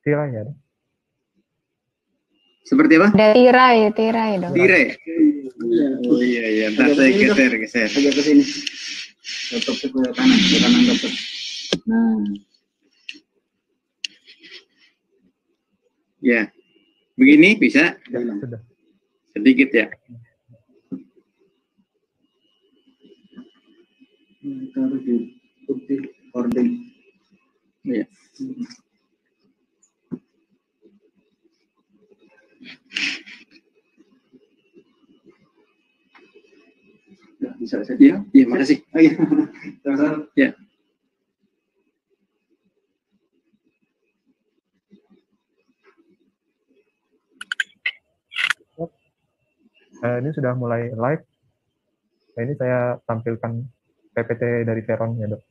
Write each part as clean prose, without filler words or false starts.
Tirai ya, dok? Seperti apa? Ada tirai dong. Tirai. Oh iya. Ntar saya geser. Agak ke sini. Tutup ke kanan tutup. Nah. Ya. Begini bisa? Ya, sudah. Sedikit ya. Taruh di putih ording. Ya. Bisa saja. Iya, makasih. Oh, iya. Ya. Ini sudah mulai live. Nah, ini saya tampilkan PPT dari Veron ya, dok.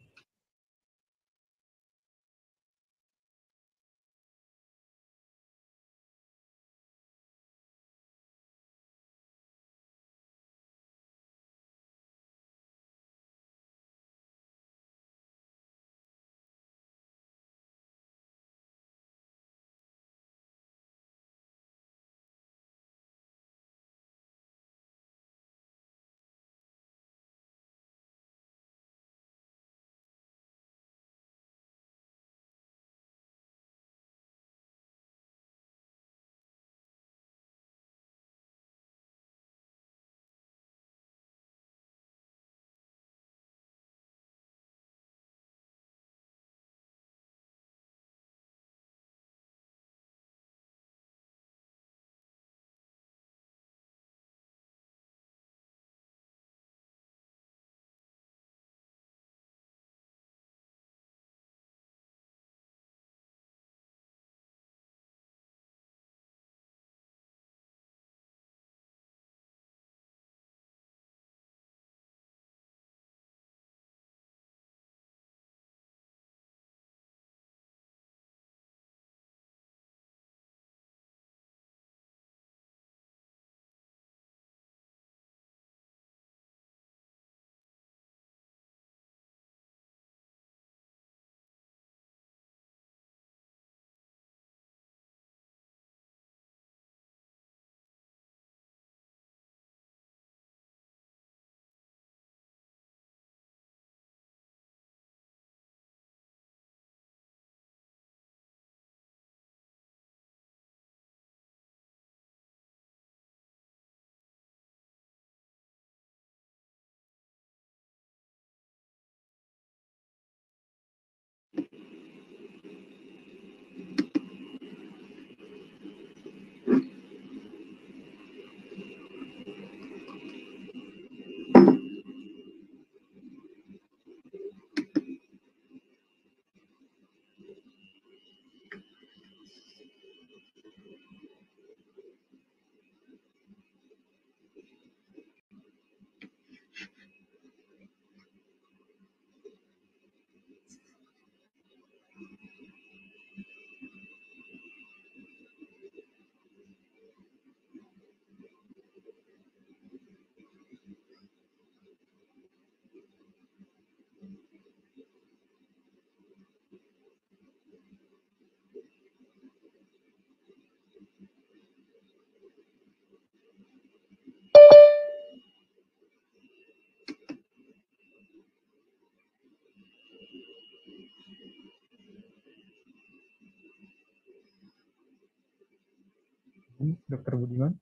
Dokter Budiman.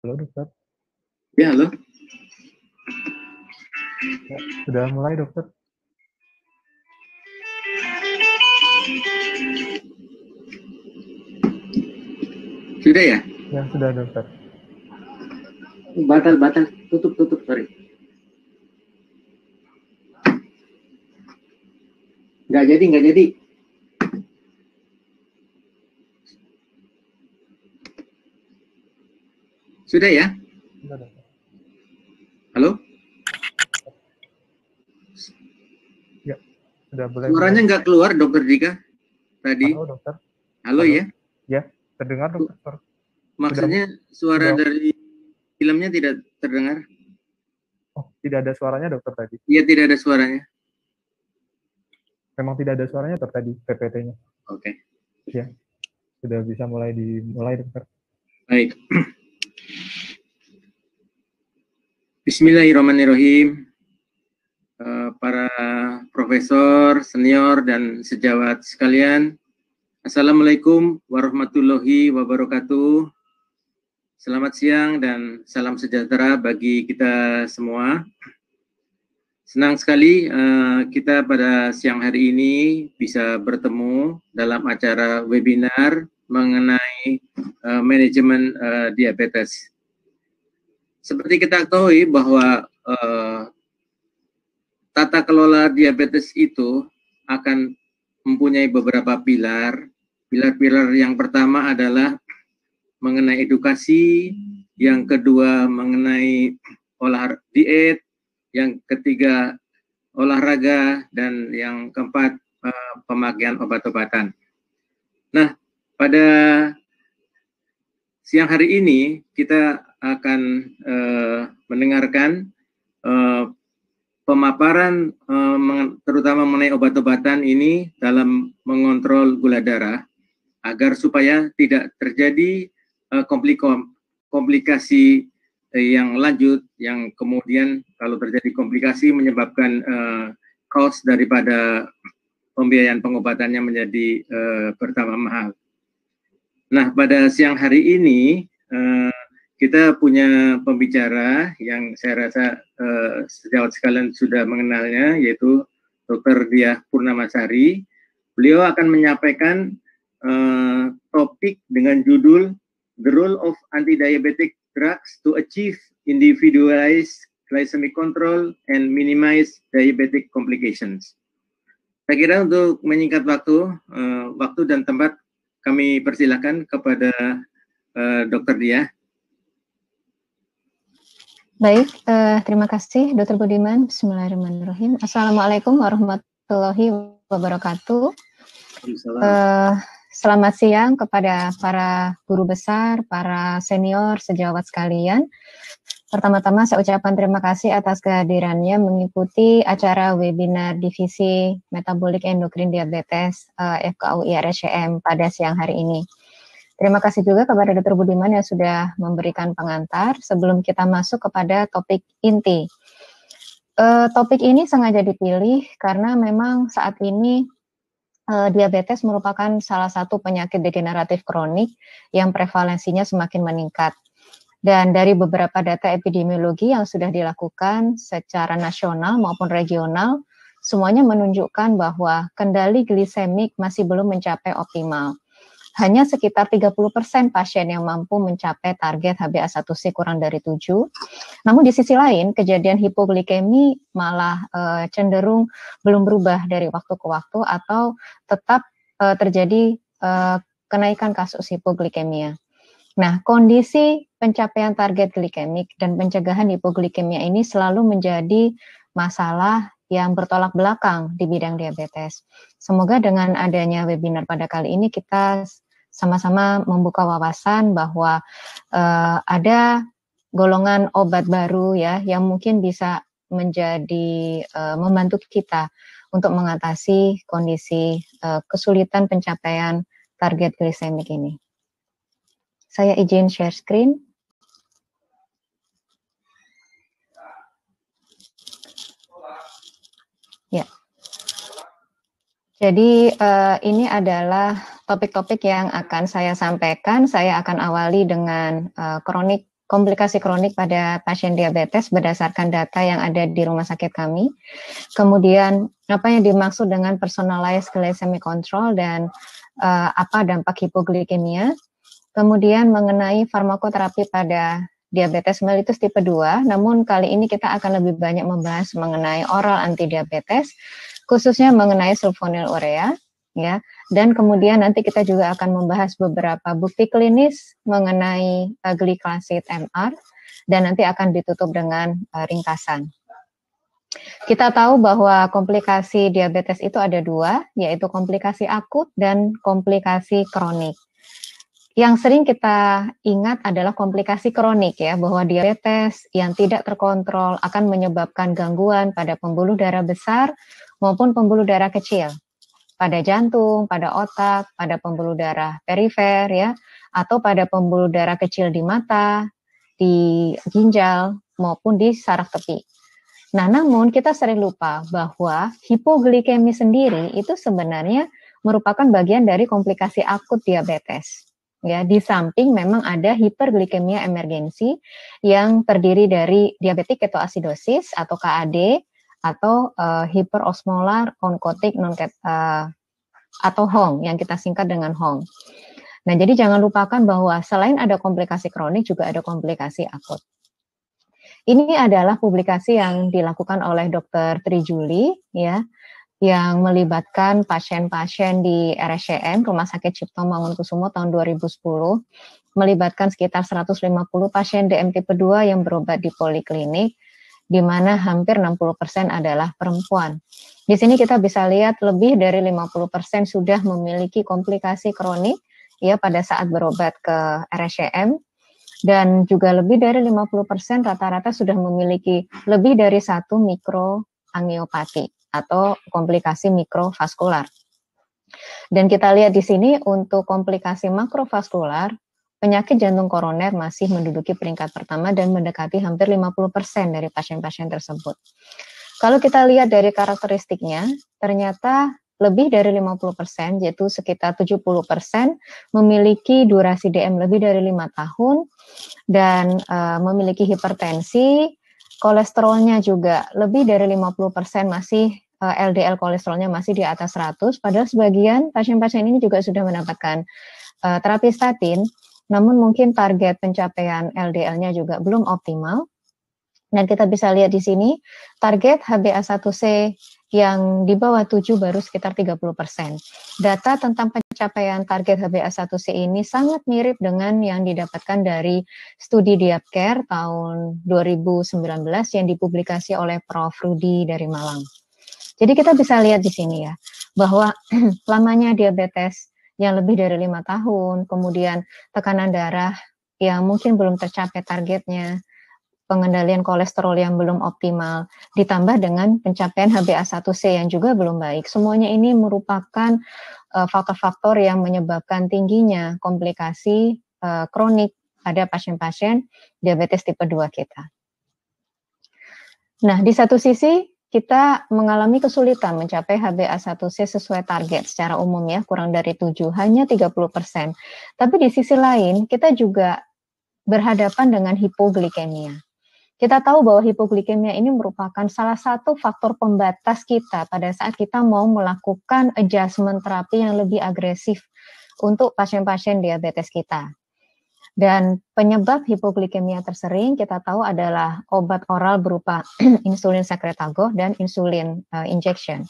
Halo, dokter. Ya, halo. Ya, sudah mulai, dokter. Sudah ya? Ya, sudah, dokter. Batal. Tutup, sorry. Nggak jadi. Sudah ya? Sudah, dokter. Halo? Ya, sudah boleh. Suaranya nggak keluar, Dokter Dika, tadi. Halo, dokter. Halo ya? Ya, terdengar, dokter. Maksudnya suara dari filmnya tidak terdengar? Oh, tidak ada suaranya, dokter, tadi? Iya, tidak ada suaranya. Memang tidak ada suaranya tadi PPT-nya. Oke. Ya, sudah bisa dimulai, Dokter. Baik. Bismillahirrahmanirrahim. Para profesor, senior, dan sejawat sekalian, Assalamualaikum warahmatullahi wabarakatuh. Selamat siang dan salam sejahtera bagi kita semua. Senang sekali kita pada siang hari ini bisa bertemu dalam acara webinar mengenai manajemen diabetes. Seperti kita ketahui bahwa tata kelola diabetes itu akan mempunyai beberapa pilar. Pilar-pilar yang pertama adalah mengenai edukasi, yang kedua mengenai diet, yang ketiga olahraga, dan yang keempat pemakaian obat-obatan. Nah, pada siang hari ini kita akan mendengarkan pemaparan terutama mengenai obat-obatan ini dalam mengontrol gula darah agar supaya tidak terjadi komplikasi yang lanjut yang kemudian kalau terjadi komplikasi menyebabkan cost daripada pembiayaan pengobatannya menjadi bertambah mahal. Nah, pada siang hari ini kita punya pembicara yang saya rasa sejawat sekalian sudah mengenalnya, yaitu Dr. Diah Purnamasari. Beliau akan menyampaikan topik dengan judul The Role of Anti-Diabetic Drugs to Achieve Individualized Glycemic Control and Minimize Diabetic Complications. Saya kira untuk menyingkat waktu dan tempat, kami persilakan kepada Dr. Diah. Baik, terima kasih Dr. Budiman. Bismillahirrahmanirrahim. Assalamualaikum warahmatullahi wabarakatuh. Selamat siang kepada para guru besar, para senior, sejawat sekalian. Pertama-tama saya ucapkan terima kasih atas kehadirannya mengikuti acara webinar Divisi Metabolik Endokrin Diabetes FKUI RSCM pada siang hari ini. Terima kasih juga kepada Dr. Budiman yang sudah memberikan pengantar sebelum kita masuk kepada topik inti. Topik ini sengaja dipilih karena memang saat ini diabetes merupakan salah satu penyakit degeneratif kronik yang prevalensinya semakin meningkat. Dan dari beberapa data epidemiologi yang sudah dilakukan secara nasional maupun regional, semuanya menunjukkan bahwa kendali glisemik masih belum mencapai optimal. Hanya sekitar 30% pasien yang mampu mencapai target HbA1c kurang dari 7. Namun di sisi lain, kejadian hipoglikemi malah cenderung belum berubah dari waktu ke waktu atau tetap terjadi kenaikan kasus hipoglikemia. Nah, kondisi pencapaian target glikemik dan pencegahan hipoglikemia ini selalu menjadi masalah yang bertolak belakang di bidang diabetes. Semoga dengan adanya webinar pada kali ini kita sama-sama membuka wawasan bahwa ada golongan obat baru ya yang mungkin bisa menjadi membantu kita untuk mengatasi kondisi kesulitan pencapaian target glisemik ini. Saya izin share screen. Ya. Jadi ini adalah topik-topik yang akan saya sampaikan. Saya akan awali dengan komplikasi kronik pada pasien diabetes berdasarkan data yang ada di rumah sakit kami. Kemudian apa yang dimaksud dengan personalized glycemic control dan apa dampak hipoglikemia. Kemudian mengenai farmakoterapi pada diabetes mellitus tipe 2, namun kali ini kita akan lebih banyak membahas mengenai oral antidiabetes, khususnya mengenai sulfonylurea, ya. Dan kemudian nanti kita juga akan membahas beberapa bukti klinis mengenai glikasid MR, dan nanti akan ditutup dengan ringkasan. Kita tahu bahwa komplikasi diabetes itu ada dua, yaitu komplikasi akut dan komplikasi kronik. Yang sering kita ingat adalah komplikasi kronik ya, bahwa diabetes yang tidak terkontrol akan menyebabkan gangguan pada pembuluh darah besar maupun pembuluh darah kecil. pada jantung, pada otak, pada pembuluh darah perifer ya, atau pada pembuluh darah kecil di mata, di ginjal maupun di saraf tepi. Nah, namun kita sering lupa bahwa hipoglikemi sendiri itu sebenarnya merupakan bagian dari komplikasi akut diabetes. Ya, di samping memang ada hiperglikemia emergensi yang terdiri dari diabetik ketoasidosis atau KAD atau hiperosmolar oncotic atau HONG yang kita singkat dengan HONG. Nah, jadi jangan lupakan bahwa selain ada komplikasi kronik juga ada komplikasi akut. Ini adalah publikasi yang dilakukan oleh Dr. Trijuli ya, yang melibatkan pasien-pasien di RSCM, Rumah Sakit Cipto Mangunkusumo tahun 2010, melibatkan sekitar 150 pasien DM tipe 2 yang berobat di poliklinik, di mana hampir 60% adalah perempuan. Di sini kita bisa lihat lebih dari 50% sudah memiliki komplikasi kronik ya pada saat berobat ke RSCM, dan juga lebih dari 50% rata-rata sudah memiliki lebih dari 1 mikroangiopati atau komplikasi mikrovaskular. Dan kita lihat di sini untuk komplikasi makrovaskular, penyakit jantung koroner masih menduduki peringkat pertama dan mendekati hampir 50% dari pasien-pasien tersebut. Kalau kita lihat dari karakteristiknya, ternyata lebih dari 50%, yaitu sekitar 70% memiliki durasi DM lebih dari 5 tahun dan memiliki hipertensi, kolesterolnya juga lebih dari 50% masih LDL kolesterolnya masih di atas 100, padahal sebagian pasien-pasien ini juga sudah mendapatkan terapi statin, namun mungkin target pencapaian LDL-nya juga belum optimal. Dan kita bisa lihat di sini, target HbA1c yang di bawah 7 baru sekitar 30%. Data tentang pencapaian target HbA1c ini sangat mirip dengan yang didapatkan dari studi Diabcare tahun 2019 yang dipublikasi oleh Prof. Rudi dari Malang. Jadi kita bisa lihat di sini ya, bahwa lamanya diabetes yang lebih dari 5 tahun, kemudian tekanan darah yang mungkin belum tercapai targetnya, pengendalian kolesterol yang belum optimal, ditambah dengan pencapaian HbA1c yang juga belum baik. Semuanya ini merupakan faktor-faktor yang menyebabkan tingginya komplikasi kronik pada pasien-pasien diabetes tipe 2 kita. Nah, di satu sisi kita mengalami kesulitan mencapai HbA1c sesuai target secara umum ya, kurang dari 7, hanya 30%. Tapi di sisi lain, kita juga berhadapan dengan hipoglikemia. Kita tahu bahwa hipoglikemia ini merupakan salah satu faktor pembatas kita pada saat kita mau melakukan adjustment terapi yang lebih agresif untuk pasien-pasien diabetes kita. Dan penyebab hipoglikemia tersering kita tahu adalah obat oral berupa insulin sekretagogue dan insulin injection.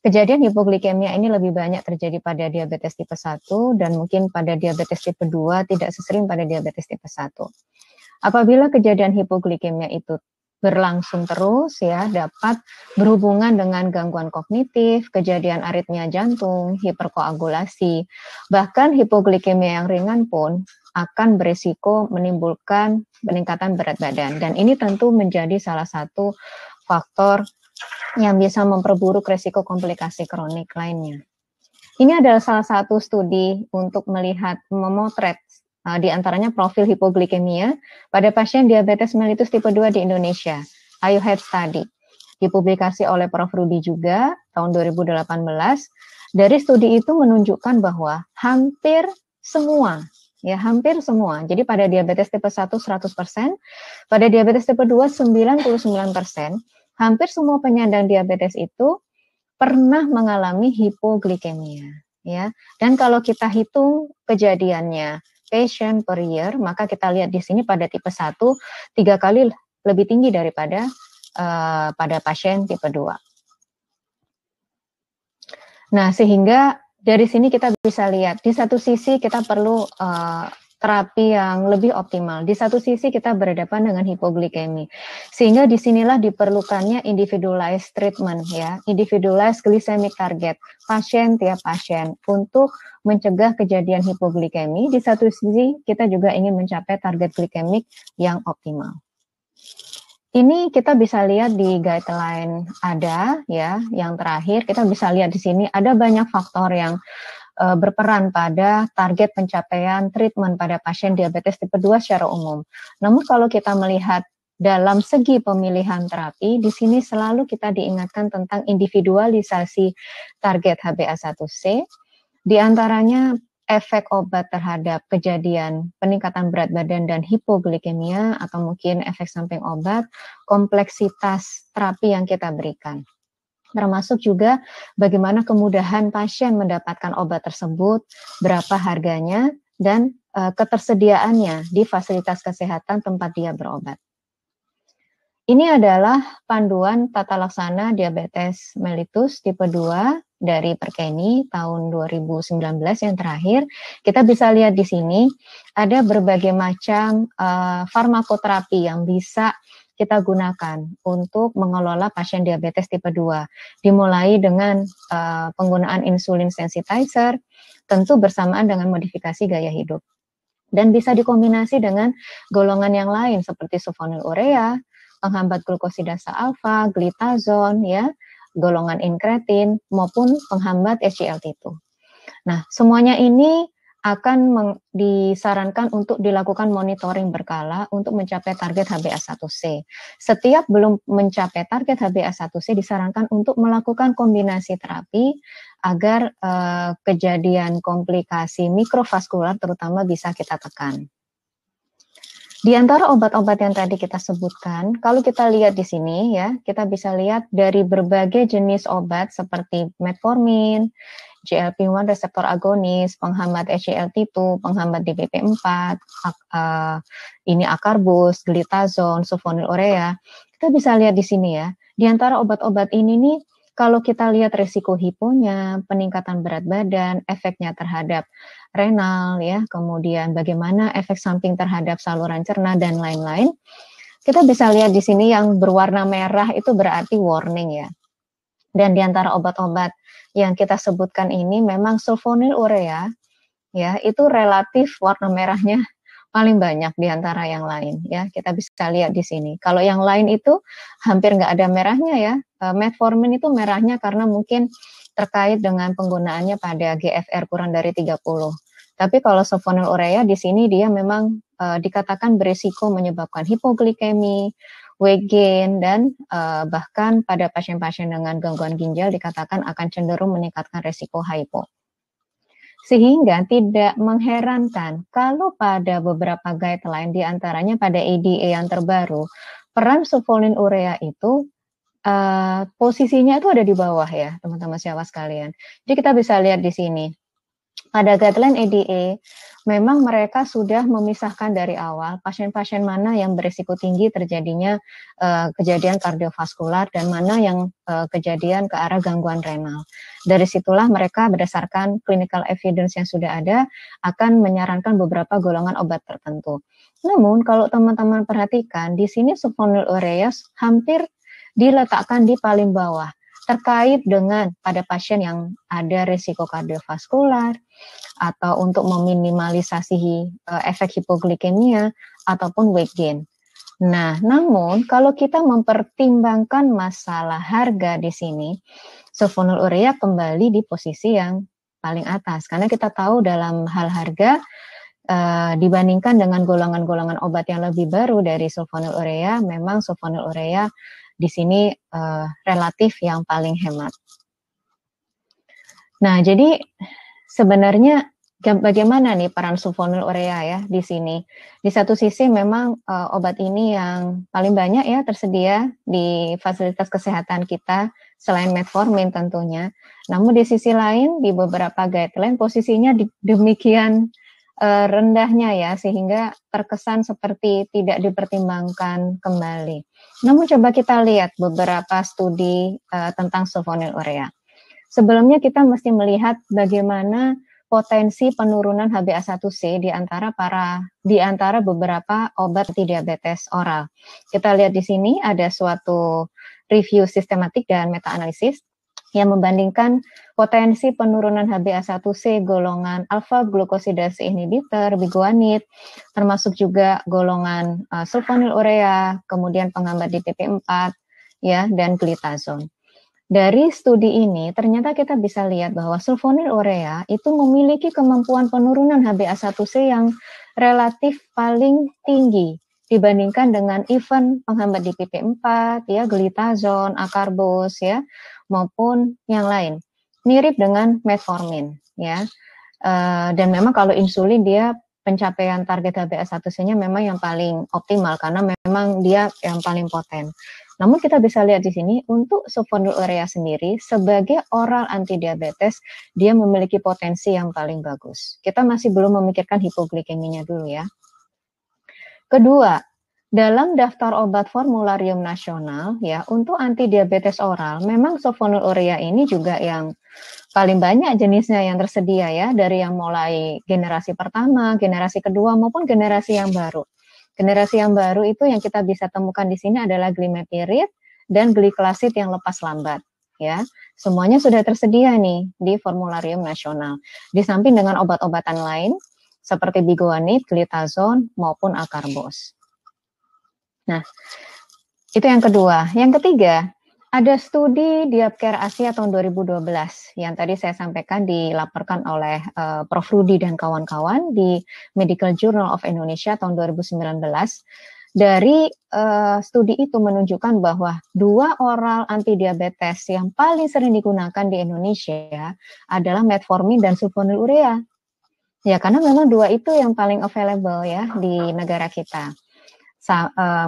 Kejadian hipoglikemia ini lebih banyak terjadi pada diabetes tipe 1 dan mungkin pada diabetes tipe 2, tidak sesering pada diabetes tipe 1. Apabila kejadian hipoglikemia itu berlangsung terus ya, dapat berhubungan dengan gangguan kognitif, kejadian aritmia jantung, hiperkoagulasi, bahkan hipoglikemia yang ringan pun akan berisiko menimbulkan peningkatan berat badan. Dan ini tentu menjadi salah satu faktor yang bisa memperburuk risiko komplikasi kronik lainnya. Ini adalah salah satu studi untuk melihat memotret di antaranya profil hipoglikemia pada pasien diabetes mellitus tipe 2 di Indonesia, IOHEAD Study. Dipublikasi oleh Prof. Rudi juga tahun 2018. Dari studi itu menunjukkan bahwa hampir semua, jadi pada diabetes tipe 1 100%, pada diabetes tipe 2 99%, hampir semua penyandang diabetes itu pernah mengalami hipoglikemia, ya. Dan kalau kita hitung kejadiannya patient per year, maka kita lihat di sini pada tipe 1 3 kali lebih tinggi daripada pada pasien tipe 2. Nah, sehingga dari sini kita bisa lihat di satu sisi kita perlu terapi yang lebih optimal. Di satu sisi kita berhadapan dengan hipoglikemi. Sehingga disinilah diperlukannya individualized treatment ya, individualized glycemic target, pasien tiap pasien untuk mencegah kejadian hipoglikemi. Di satu sisi kita juga ingin mencapai target glikemik yang optimal. Ini kita bisa lihat di guideline ada ya, yang terakhir kita bisa lihat di sini ada banyak faktor yang berperan pada target pencapaian treatment pada pasien diabetes tipe 2 secara umum. Namun kalau kita melihat dalam segi pemilihan terapi, di sini selalu kita diingatkan tentang individualisasi target HbA1c, di antaranya efek obat terhadap kejadian peningkatan berat badan dan hipoglikemia atau mungkin efek samping obat, kompleksitas terapi yang kita berikan. Termasuk juga bagaimana kemudahan pasien mendapatkan obat tersebut, berapa harganya, dan ketersediaannya di fasilitas kesehatan tempat dia berobat. Ini adalah panduan tata laksana diabetes mellitus tipe 2 dari Perkeni tahun 2019 yang terakhir. Kita bisa lihat di sini ada berbagai macam farmakoterapi yang bisa kita gunakan untuk mengelola pasien diabetes tipe 2. Dimulai dengan penggunaan insulin sensitizer, tentu bersamaan dengan modifikasi gaya hidup. Dan bisa dikombinasi dengan golongan yang lain seperti sulfonylurea, penghambat glukosidase alfa, glitazon, ya, golongan inkretin, maupun penghambat SGLT2. Nah, semuanya ini akan disarankan untuk dilakukan monitoring berkala untuk mencapai target HbA1c. Setiap belum mencapai target HbA1c disarankan untuk melakukan kombinasi terapi agar kejadian komplikasi mikrovaskular terutama bisa kita tekan. Di antara obat-obat yang tadi kita sebutkan, kalau kita lihat di sini ya, kita bisa lihat dari berbagai jenis obat seperti metformin, GLP-1 reseptor agonis, penghambat SGLT2, penghambat DPP4, ini akarbus, glitazon, sulfonylurea. Kita bisa lihat di sini ya, di antara obat-obat ini nih, kalau kita lihat resiko hiponya, peningkatan berat badan, efeknya terhadap renal, ya, kemudian bagaimana efek samping terhadap saluran cerna dan lain-lain. Kita bisa lihat di sini yang berwarna merah itu berarti warning ya. Dan di antara obat-obat yang kita sebutkan ini memang sulfonylurea, ya, itu relatif warna merahnya paling banyak di antara yang lain ya, kita bisa lihat di sini. Kalau yang lain itu hampir nggak ada merahnya ya. Metformin itu merahnya karena mungkin terkait dengan penggunaannya pada GFR kurang dari 30. Tapi kalau sulfonylurea di sini dia memang dikatakan berisiko menyebabkan hipoglikemi, weight gain, dan bahkan pada pasien-pasien dengan gangguan ginjal dikatakan akan cenderung meningkatkan resiko hypo. Sehingga tidak mengherankan kalau pada beberapa guideline diantaranya pada ADA yang terbaru, peran sulfonylurea itu posisinya itu ada di bawah ya teman-teman sejawat sekalian. Jadi kita bisa lihat di sini. Pada guideline ADA, memang mereka sudah memisahkan dari awal pasien-pasien mana yang berisiko tinggi terjadinya kejadian kardiovaskular dan mana yang kejadian ke arah gangguan renal. Dari situlah mereka berdasarkan clinical evidence yang sudah ada akan menyarankan beberapa golongan obat tertentu. Namun kalau teman-teman perhatikan di sini sulfonylurea hampir diletakkan di paling bawah terkait dengan pada pasien yang ada risiko kardiovaskular atau untuk meminimalisasi efek hipoglikemia ataupun weight gain. Nah, namun kalau kita mempertimbangkan masalah harga di sini, sulfonylurea kembali di posisi yang paling atas karena kita tahu dalam hal harga dibandingkan dengan golongan-golongan obat yang lebih baru dari sulfonylurea, memang sulfonylurea di sini relatif yang paling hemat. Nah, jadi sebenarnya bagaimana nih peran sulfonylurea ya di sini? Di satu sisi memang obat ini yang paling banyak ya tersedia di fasilitas kesehatan kita selain metformin tentunya. Namun di sisi lain di beberapa guideline posisinya demikian rendahnya ya sehingga terkesan seperti tidak dipertimbangkan kembali. Namun coba kita lihat beberapa studi tentang sulfonylurea. Sebelumnya kita mesti melihat bagaimana potensi penurunan HbA1c di antara beberapa obat diabetes oral. Kita lihat di sini ada suatu review sistematik dan meta-analisis yang membandingkan potensi penurunan HbA1c golongan alpha glucosidase inhibitor, biguanid, termasuk juga golongan sulfonylurea, kemudian penghambat DPP4, ya, dan glitazon. Dari studi ini, ternyata kita bisa lihat bahwa sulfonylurea itu memiliki kemampuan penurunan HbA1c yang relatif paling tinggi dibandingkan dengan even penghambat DPP4, ya, glitazon, akarbos, ya, maupun yang lain. Mirip dengan metformin, ya. Dan memang kalau insulin dia pencapaian target HbA1c-nya memang yang paling optimal karena memang dia yang paling poten. Namun kita bisa lihat di sini untuk sulfonylurea sendiri sebagai oral antidiabetes dia memiliki potensi yang paling bagus. Kita masih belum memikirkan hipoglikeminya dulu ya. Kedua, dalam daftar obat formularium nasional ya untuk antidiabetes oral memang sulfonylurea ini juga yang paling banyak jenisnya yang tersedia ya dari yang mulai generasi pertama, generasi kedua maupun generasi yang baru. Generasi yang baru itu yang kita bisa temukan di sini adalah glimepirid dan glikasid yang lepas lambat ya. Semuanya sudah tersedia nih di formularium nasional. Di samping dengan obat-obatan lain seperti biguanid, glitazon maupun akarbos. Nah, itu yang kedua. Yang ketiga, ada studi Diabcare Asia tahun 2012 yang tadi saya sampaikan dilaporkan oleh Prof. Rudi dan kawan-kawan di Medical Journal of Indonesia tahun 2019. Dari studi itu menunjukkan bahwa 2 oral antidiabetes yang paling sering digunakan di Indonesia adalah metformin dan sulfonylurea. Ya, karena memang 2 itu yang paling available ya di negara kita.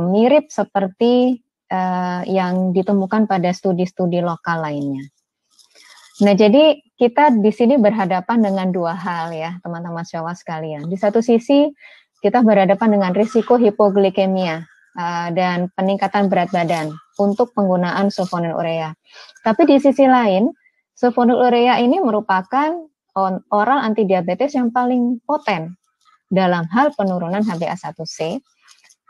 Mirip seperti yang ditemukan pada studi-studi lokal lainnya. Nah, jadi kita di sini berhadapan dengan 2 hal ya, teman-teman sejawat sekalian. Di satu sisi kita berhadapan dengan risiko hipoglikemia dan peningkatan berat badan untuk penggunaan sulfonylurea. Tapi di sisi lain, sulfonylurea ini merupakan oral antidiabetes yang paling poten dalam hal penurunan HbA1c.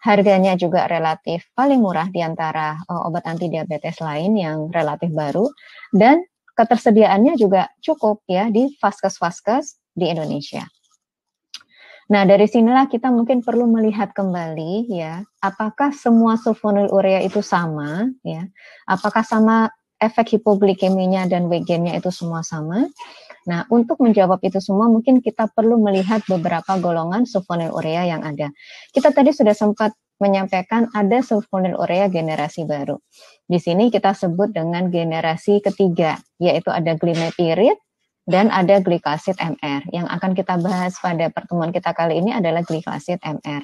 Harganya juga relatif paling murah di antara obat antidiabetes lain yang relatif baru dan ketersediaannya juga cukup ya di vaskes-vaskes di Indonesia. Nah, dari sinilah kita mungkin perlu melihat kembali ya, apakah semua sulfonylurea itu sama ya? Apakah sama efek hipoglikeminya dan weight gain-nya itu semua sama? Nah, untuk menjawab itu semua mungkin kita perlu melihat beberapa golongan sulfonylurea yang ada. Kita tadi sudah sempat menyampaikan ada sulfonylurea generasi baru. Di sini kita sebut dengan generasi ketiga, yaitu ada glimepirid dan ada glikasid MR. Yang akan kita bahas pada pertemuan kita kali ini adalah glikasid MR.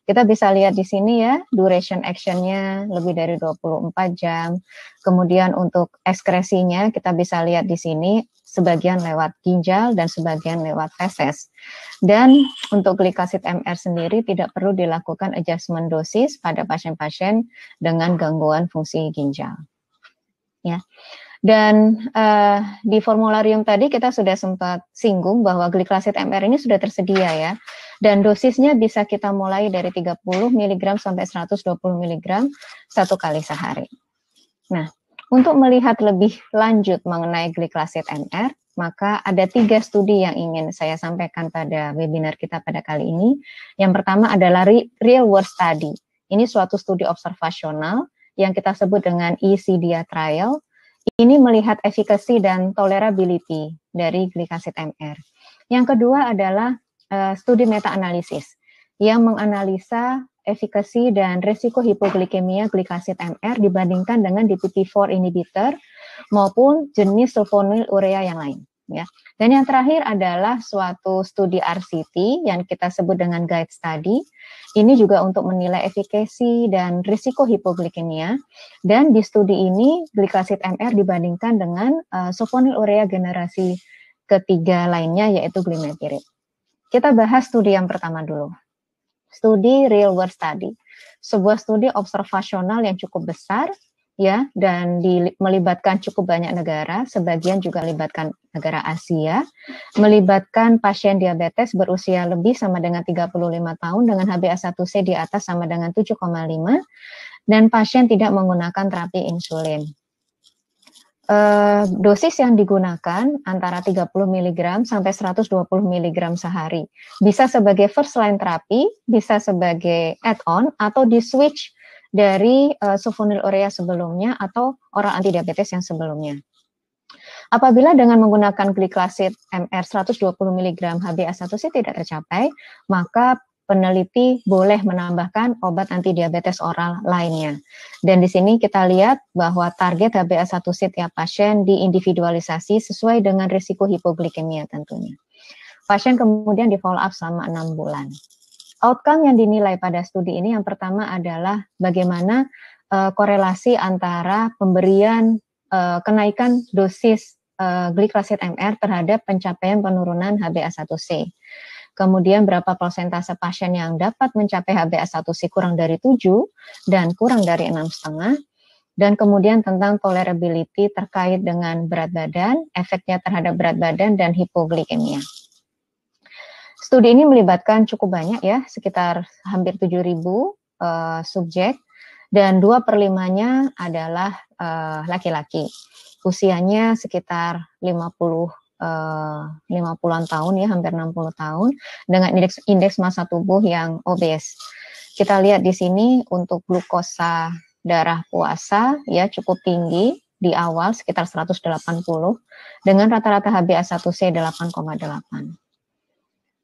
Kita bisa lihat di sini ya, duration action-nya lebih dari 24 jam. Kemudian untuk ekskresinya kita bisa lihat di sini sebagian lewat ginjal dan sebagian lewat feses. Dan untuk glikasid MR sendiri tidak perlu dilakukan adjustment dosis pada pasien-pasien dengan gangguan fungsi ginjal. Ya. Dan di formularium tadi kita sudah sempat singgung bahwa glikasid MR ini sudah tersedia ya. Dan dosisnya bisa kita mulai dari 30 mg sampai 120 mg 1 kali sehari. Nah, untuk melihat lebih lanjut mengenai glikasid MR, maka ada 3 studi yang ingin saya sampaikan pada webinar kita pada kali ini. Yang pertama adalah real world study. Ini suatu studi observasional yang kita sebut dengan ECDIA trial. Ini melihat efikasi dan tolerability dari glikasid MR. Yang kedua adalah studi meta-analisis yang menganalisa efikasi dan risiko hipoglikemia glikasid MR dibandingkan dengan DPP4 inhibitor maupun jenis sulfonylurea yang lain. Ya. Dan yang terakhir adalah suatu studi RCT yang kita sebut dengan guide study. Ini juga untuk menilai efikasi dan risiko hipoglikemia. Dan di studi ini glikasid MR dibandingkan dengan sulfonylurea generasi ketiga lainnya yaitu glimepirid. Kita bahas studi yang pertama dulu. Studi real world study. Sebuah studi observasional yang cukup besar ya dan melibatkan cukup banyak negara, sebagian juga melibatkan negara Asia, melibatkan pasien diabetes berusia lebih sama dengan 35 tahun dengan HbA1c di atas sama dengan 7,5 dan pasien tidak menggunakan terapi insulin. dosis yang digunakan antara 30 mg sampai 120 mg sehari. Bisa sebagai first line terapi, bisa sebagai add-on, atau di switch dari sulfonylurea sebelumnya atau oral antidiabetes yang sebelumnya. Apabila dengan menggunakan glyclacid MR 120 mg HbA1c tidak tercapai, maka peneliti boleh menambahkan obat antidiabetes oral lainnya. Dan di sini kita lihat bahwa target HbA1c tiap pasien diindividualisasi sesuai dengan risiko hipoglikemia tentunya. Pasien kemudian di follow up selama 6 bulan. Outcome yang dinilai pada studi ini yang pertama adalah bagaimana korelasi antara pemberian kenaikan dosis glyclacid MR terhadap pencapaian penurunan HbA1c. Kemudian berapa persentase pasien yang dapat mencapai HbA1c kurang dari 7 dan kurang dari 6,5. Dan kemudian tentang tolerability terkait dengan berat badan, efeknya terhadap berat badan dan hipoglikemia. Studi ini melibatkan cukup banyak ya, sekitar hampir 7.000 subjek, dan 2/5-nya adalah laki-laki. Usianya sekitar 50-an tahun ya, hampir 60 tahun, dengan indeks massa tubuh yang obes. Kita lihat di sini untuk glukosa darah puasa ya cukup tinggi di awal sekitar 180 dengan rata-rata HbA1c 8,8.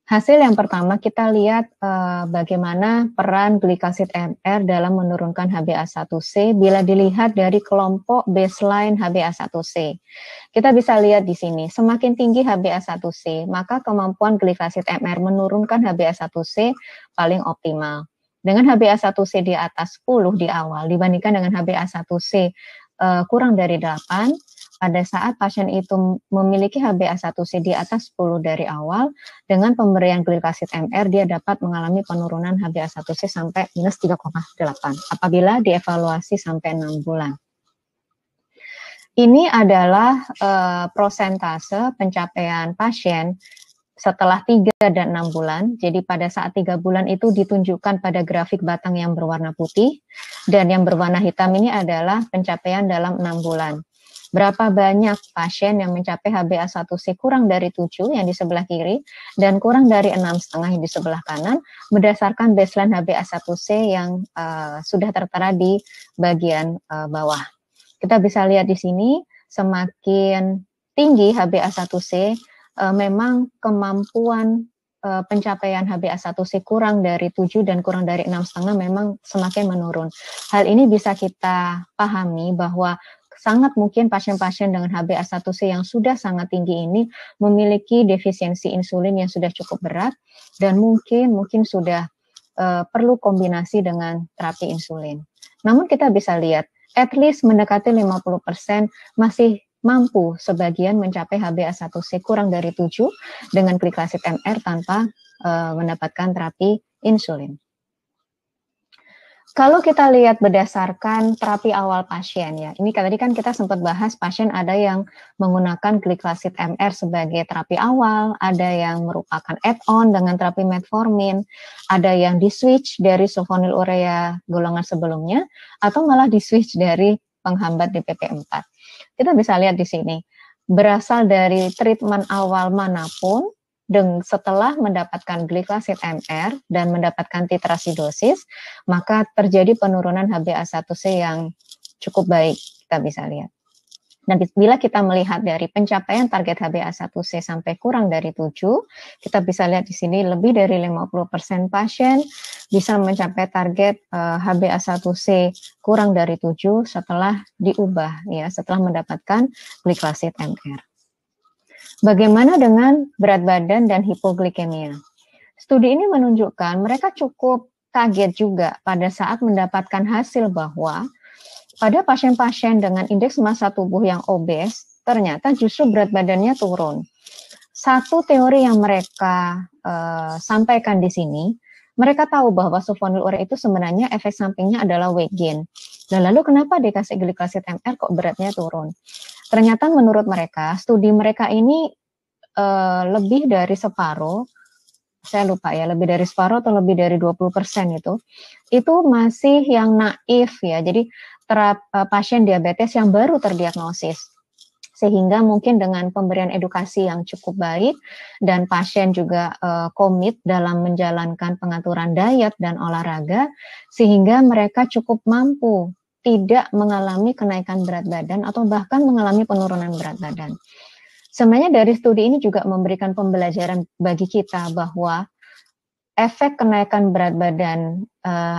Hasil yang pertama kita lihat bagaimana peran glyclacid MR dalam menurunkan HbA1c bila dilihat dari kelompok baseline HbA1c. Kita bisa lihat di sini, semakin tinggi HbA1c, maka kemampuan glyclacid MR menurunkan HbA1c paling optimal. Dengan HbA1c di atas 10 di awal dibandingkan dengan HbA1c kurang dari 8, pada saat pasien itu memiliki HbA1c di atas 10 dari awal, dengan pemberian glyclacid MR dia dapat mengalami penurunan HbA1c sampai minus 3,8 apabila dievaluasi sampai 6 bulan. Ini adalah prosentase pencapaian pasien setelah 3 dan 6 bulan. Jadi pada saat 3 bulan itu ditunjukkan pada grafik batang yang berwarna putih, dan yang berwarna hitam ini adalah pencapaian dalam 6 bulan. Berapa banyak pasien yang mencapai HbA1c kurang dari 7 yang di sebelah kiri dan kurang dari 6,5 yang di sebelah kanan berdasarkan baseline HbA1c yang sudah tertera di bagian bawah. Kita bisa lihat di sini semakin tinggi HbA1c memang kemampuan pencapaian HbA1c kurang dari 7 dan kurang dari 6,5 memang semakin menurun. Hal ini bisa kita pahami bahwa sangat mungkin pasien-pasien dengan HbA1c yang sudah sangat tinggi ini memiliki defisiensi insulin yang sudah cukup berat dan mungkin sudah perlu kombinasi dengan terapi insulin. Namun kita bisa lihat at least mendekati 50% masih mampu sebagian mencapai HbA1c kurang dari 7 dengan glyclacid MR tanpa mendapatkan terapi insulin. Kalau kita lihat berdasarkan terapi awal pasien ya, ini tadi kan kita sempat bahas pasien ada yang menggunakan glyclacid MR sebagai terapi awal, ada yang merupakan add-on dengan terapi metformin, ada yang di-switch dari sulfonylurea golongan sebelumnya, atau malah di-switch dari penghambat DPP-4. Kita bisa lihat di sini, berasal dari treatment awal manapun, dan setelah mendapatkan glyclacid MR dan mendapatkan titrasi dosis, maka terjadi penurunan HbA1c yang cukup baik, kita bisa lihat. Dan bila kita melihat dari pencapaian target HbA1c sampai kurang dari 7, kita bisa lihat di sini lebih dari 50% pasien bisa mencapai target HbA1c kurang dari 7 setelah diubah, ya, setelah mendapatkan glyclacid MR. Bagaimana dengan berat badan dan hipoglikemia? Studi ini menunjukkan mereka cukup kaget juga pada saat mendapatkan hasil bahwa pada pasien-pasien dengan indeks massa tubuh yang obes, ternyata justru berat badannya turun. Satu teori yang mereka sampaikan di sini, mereka tahu bahwa sulfonylurea itu sebenarnya efek sampingnya adalah weight gain. Dan lalu kenapa dikasih glyclacid MR kok beratnya turun? Ternyata menurut mereka, studi mereka ini lebih dari separuh, saya lupa ya, lebih dari separuh atau lebih dari 20% itu masih yang naif ya. Jadi pasien diabetes yang baru terdiagnosis. Sehingga mungkin dengan pemberian edukasi yang cukup baik dan pasien juga komit dalam menjalankan pengaturan diet dan olahraga, sehingga mereka cukup mampu tidak mengalami kenaikan berat badan atau bahkan mengalami penurunan berat badan. Sebenarnya dari studi ini juga memberikan pembelajaran bagi kita bahwa efek kenaikan berat badan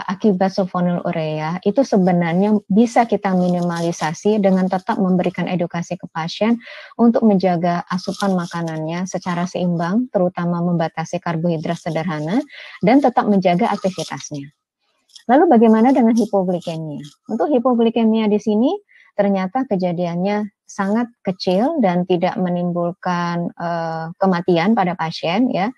akibat sulfonylurea itu sebenarnya bisa kita minimalisasi dengan tetap memberikan edukasi ke pasien untuk menjaga asupan makanannya secara seimbang, terutama membatasi karbohidrat sederhana dan tetap menjaga aktivitasnya. Lalu bagaimana dengan hipoglikemia? Untuk hipoglikemia di sini ternyata kejadiannya sangat kecil dan tidak menimbulkan kematian pada pasien ya,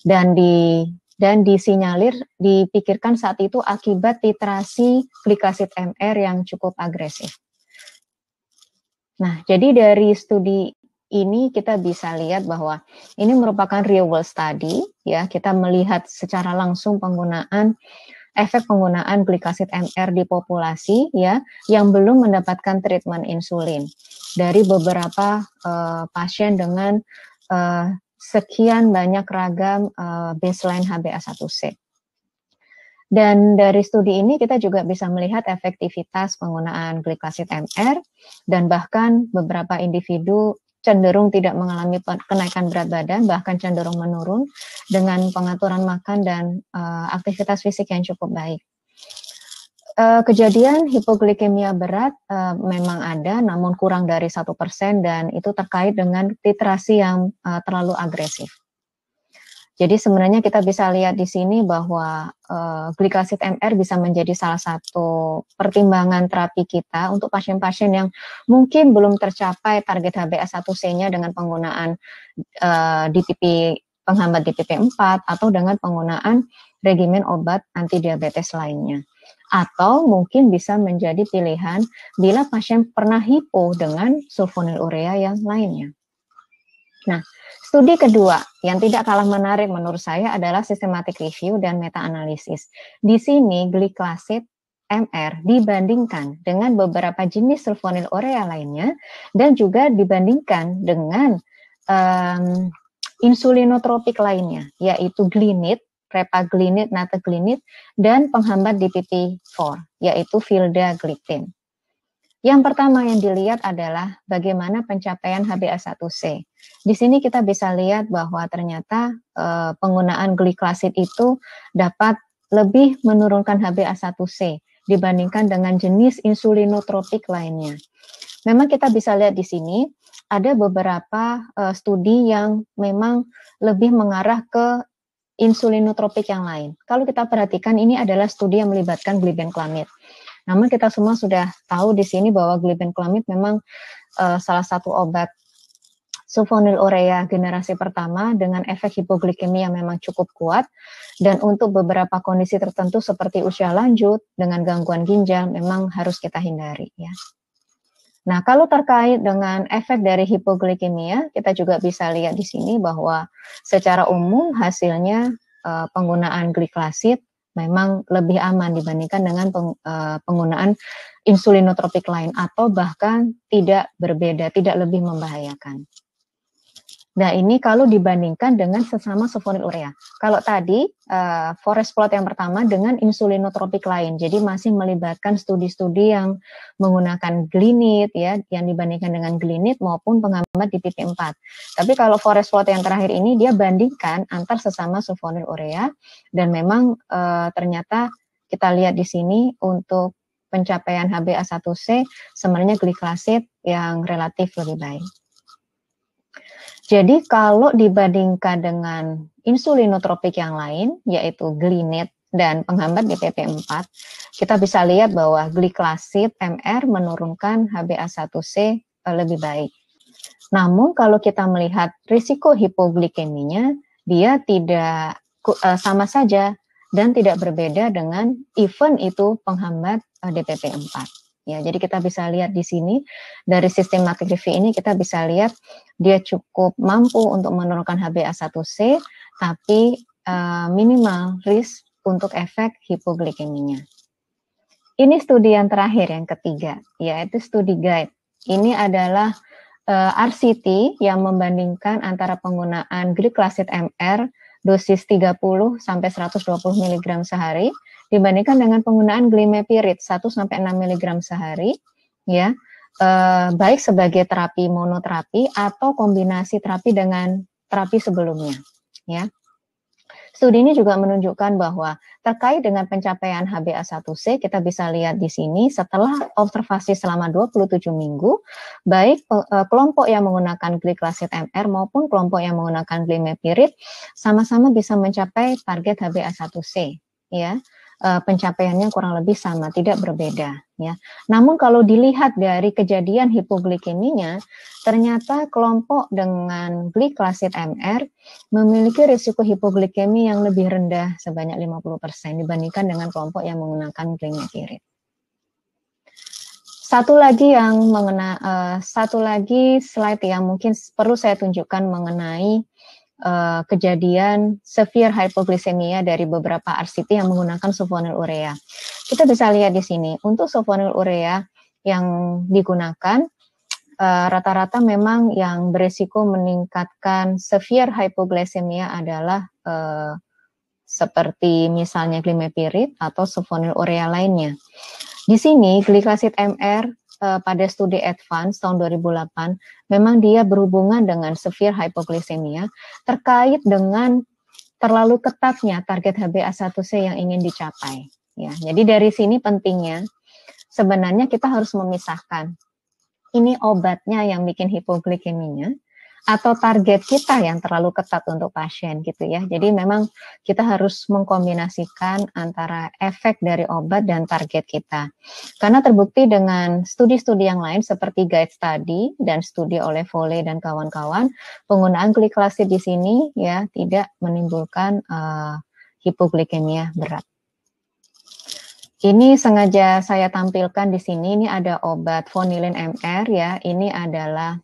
dan disinyalir dipikirkan saat itu akibat titrasi glikasid MR yang cukup agresif. Nah, jadi dari studi ini kita bisa lihat bahwa ini merupakan real world study ya, kita melihat secara langsung efek penggunaan glikasid MR di populasi ya yang belum mendapatkan treatment insulin dari beberapa pasien dengan sekian banyak ragam baseline HbA1c. Dan dari studi ini kita juga bisa melihat efektivitas penggunaan glikasid MR dan bahkan beberapa individu cenderung tidak mengalami kenaikan berat badan, bahkan cenderung menurun dengan pengaturan makan dan aktivitas fisik yang cukup baik. Kejadian hipoglikemia berat memang ada, namun kurang dari 1% dan itu terkait dengan titrasi yang terlalu agresif. Jadi sebenarnya kita bisa lihat di sini bahwa glikasid MR bisa menjadi salah satu pertimbangan terapi kita untuk pasien-pasien yang mungkin belum tercapai target HbA1c-nya dengan penggunaan penghambat DPP-4 atau dengan penggunaan regimen obat anti diabetes lainnya. Atau mungkin bisa menjadi pilihan bila pasien pernah hipo dengan sulfonylurea yang lainnya. Nah, studi kedua yang tidak kalah menarik menurut saya adalah systematic review dan meta-analisis. Di sini glikasid MR dibandingkan dengan beberapa jenis sulfonylurea lainnya dan juga dibandingkan dengan insulinotropik lainnya, yaitu glinit, repaglinit, nataglinit, dan penghambat DPP-4, yaitu vildagliptin. Yang pertama yang dilihat adalah bagaimana pencapaian HbA1c. Di sini kita bisa lihat bahwa ternyata penggunaan glikasid itu dapat lebih menurunkan HbA1c dibandingkan dengan jenis insulinotropik lainnya. Memang kita bisa lihat di sini ada beberapa studi yang memang lebih mengarah ke insulinotropik yang lain. Kalau kita perhatikan ini adalah studi yang melibatkan glibenclamid. Namun kita semua sudah tahu di sini bahwa glibenclamid memang salah satu obat sulfonylurea generasi pertama dengan efek hipoglikemia yang memang cukup kuat dan untuk beberapa kondisi tertentu seperti usia lanjut dengan gangguan ginjal memang harus kita hindari ya. Nah, kalau terkait dengan efek dari hipoglikemia, kita juga bisa lihat di sini bahwa secara umum hasilnya penggunaan glikasid memang lebih aman dibandingkan dengan penggunaan insulinotropik lain atau bahkan tidak berbeda, tidak lebih membahayakan. Nah, ini kalau dibandingkan dengan sesama sulfonylurea. Kalau tadi forest plot yang pertama dengan insulinotropik lain, jadi masih melibatkan studi-studi yang menggunakan glinit ya, yang dibandingkan dengan glinit maupun penghambat DPP-4. Tapi kalau forest plot yang terakhir ini dia bandingkan antar sesama sulfonylurea dan memang ternyata kita lihat di sini untuk pencapaian HbA1c sebenarnya glikasid yang relatif lebih baik. Jadi kalau dibandingkan dengan insulinotropik yang lain, yaitu glinit dan penghambat DPP-4, kita bisa lihat bahwa glikasid MR menurunkan HbA1c lebih baik. Namun kalau kita melihat risiko hipoglikeminya, dia tidak sama saja dan tidak berbeda dengan event itu penghambat DPP-4. Ya, jadi kita bisa lihat di sini dari systematic review ini kita bisa lihat dia cukup mampu untuk menurunkan HbA1c, tapi minimal risk untuk efek hipoglikeminya. Ini studi yang terakhir yang ketiga, yaitu studi guide. Ini adalah RCT yang membandingkan antara penggunaan gliclazid MR dosis 30 sampai 120 mg sehari dibandingkan dengan penggunaan glimepirid 1 sampai 6 mg sehari, ya, baik sebagai terapi monoterapi atau kombinasi terapi dengan terapi sebelumnya, ya. Studi ini juga menunjukkan bahwa terkait dengan pencapaian HbA1c, kita bisa lihat di sini setelah observasi selama 27 minggu, baik kelompok yang menggunakan gliclazid MR maupun kelompok yang menggunakan glimepirid sama-sama bisa mencapai target HbA1c, ya. Pencapaiannya kurang lebih sama, tidak berbeda, ya. Namun kalau dilihat dari kejadian hipoglikeminya, ternyata kelompok dengan gliclazid MR memiliki risiko hipoglikemi yang lebih rendah sebanyak 50% dibandingkan dengan kelompok yang menggunakan glimepirid. Satu lagi slide yang mungkin perlu saya tunjukkan mengenai kejadian severe hypoglycemia dari beberapa RCT yang menggunakan sulfonylurea. Kita bisa lihat di sini untuk sulfonylurea yang digunakan rata-rata memang yang berisiko meningkatkan severe hypoglycemia adalah seperti misalnya glimepirid atau sulfonylurea lainnya. Di sini gliclazid MR pada studi advance tahun 2008 memang dia berhubungan dengan severe hypoglycemia terkait dengan terlalu ketatnya target HbA1c yang ingin dicapai, ya. Jadi dari sini pentingnya sebenarnya kita harus memisahkan ini obatnya yang bikin hipoglikeminya atau target kita yang terlalu ketat untuk pasien gitu ya. Jadi memang kita harus mengkombinasikan antara efek dari obat dan target kita. Karena terbukti dengan studi-studi yang lain seperti guide study dan studi oleh Foley dan kawan-kawan, penggunaan gliclazid di sini ya tidak menimbulkan hipoglikemia berat. Ini sengaja saya tampilkan di sini, ini ada obat Vonilin MR ya, ini adalah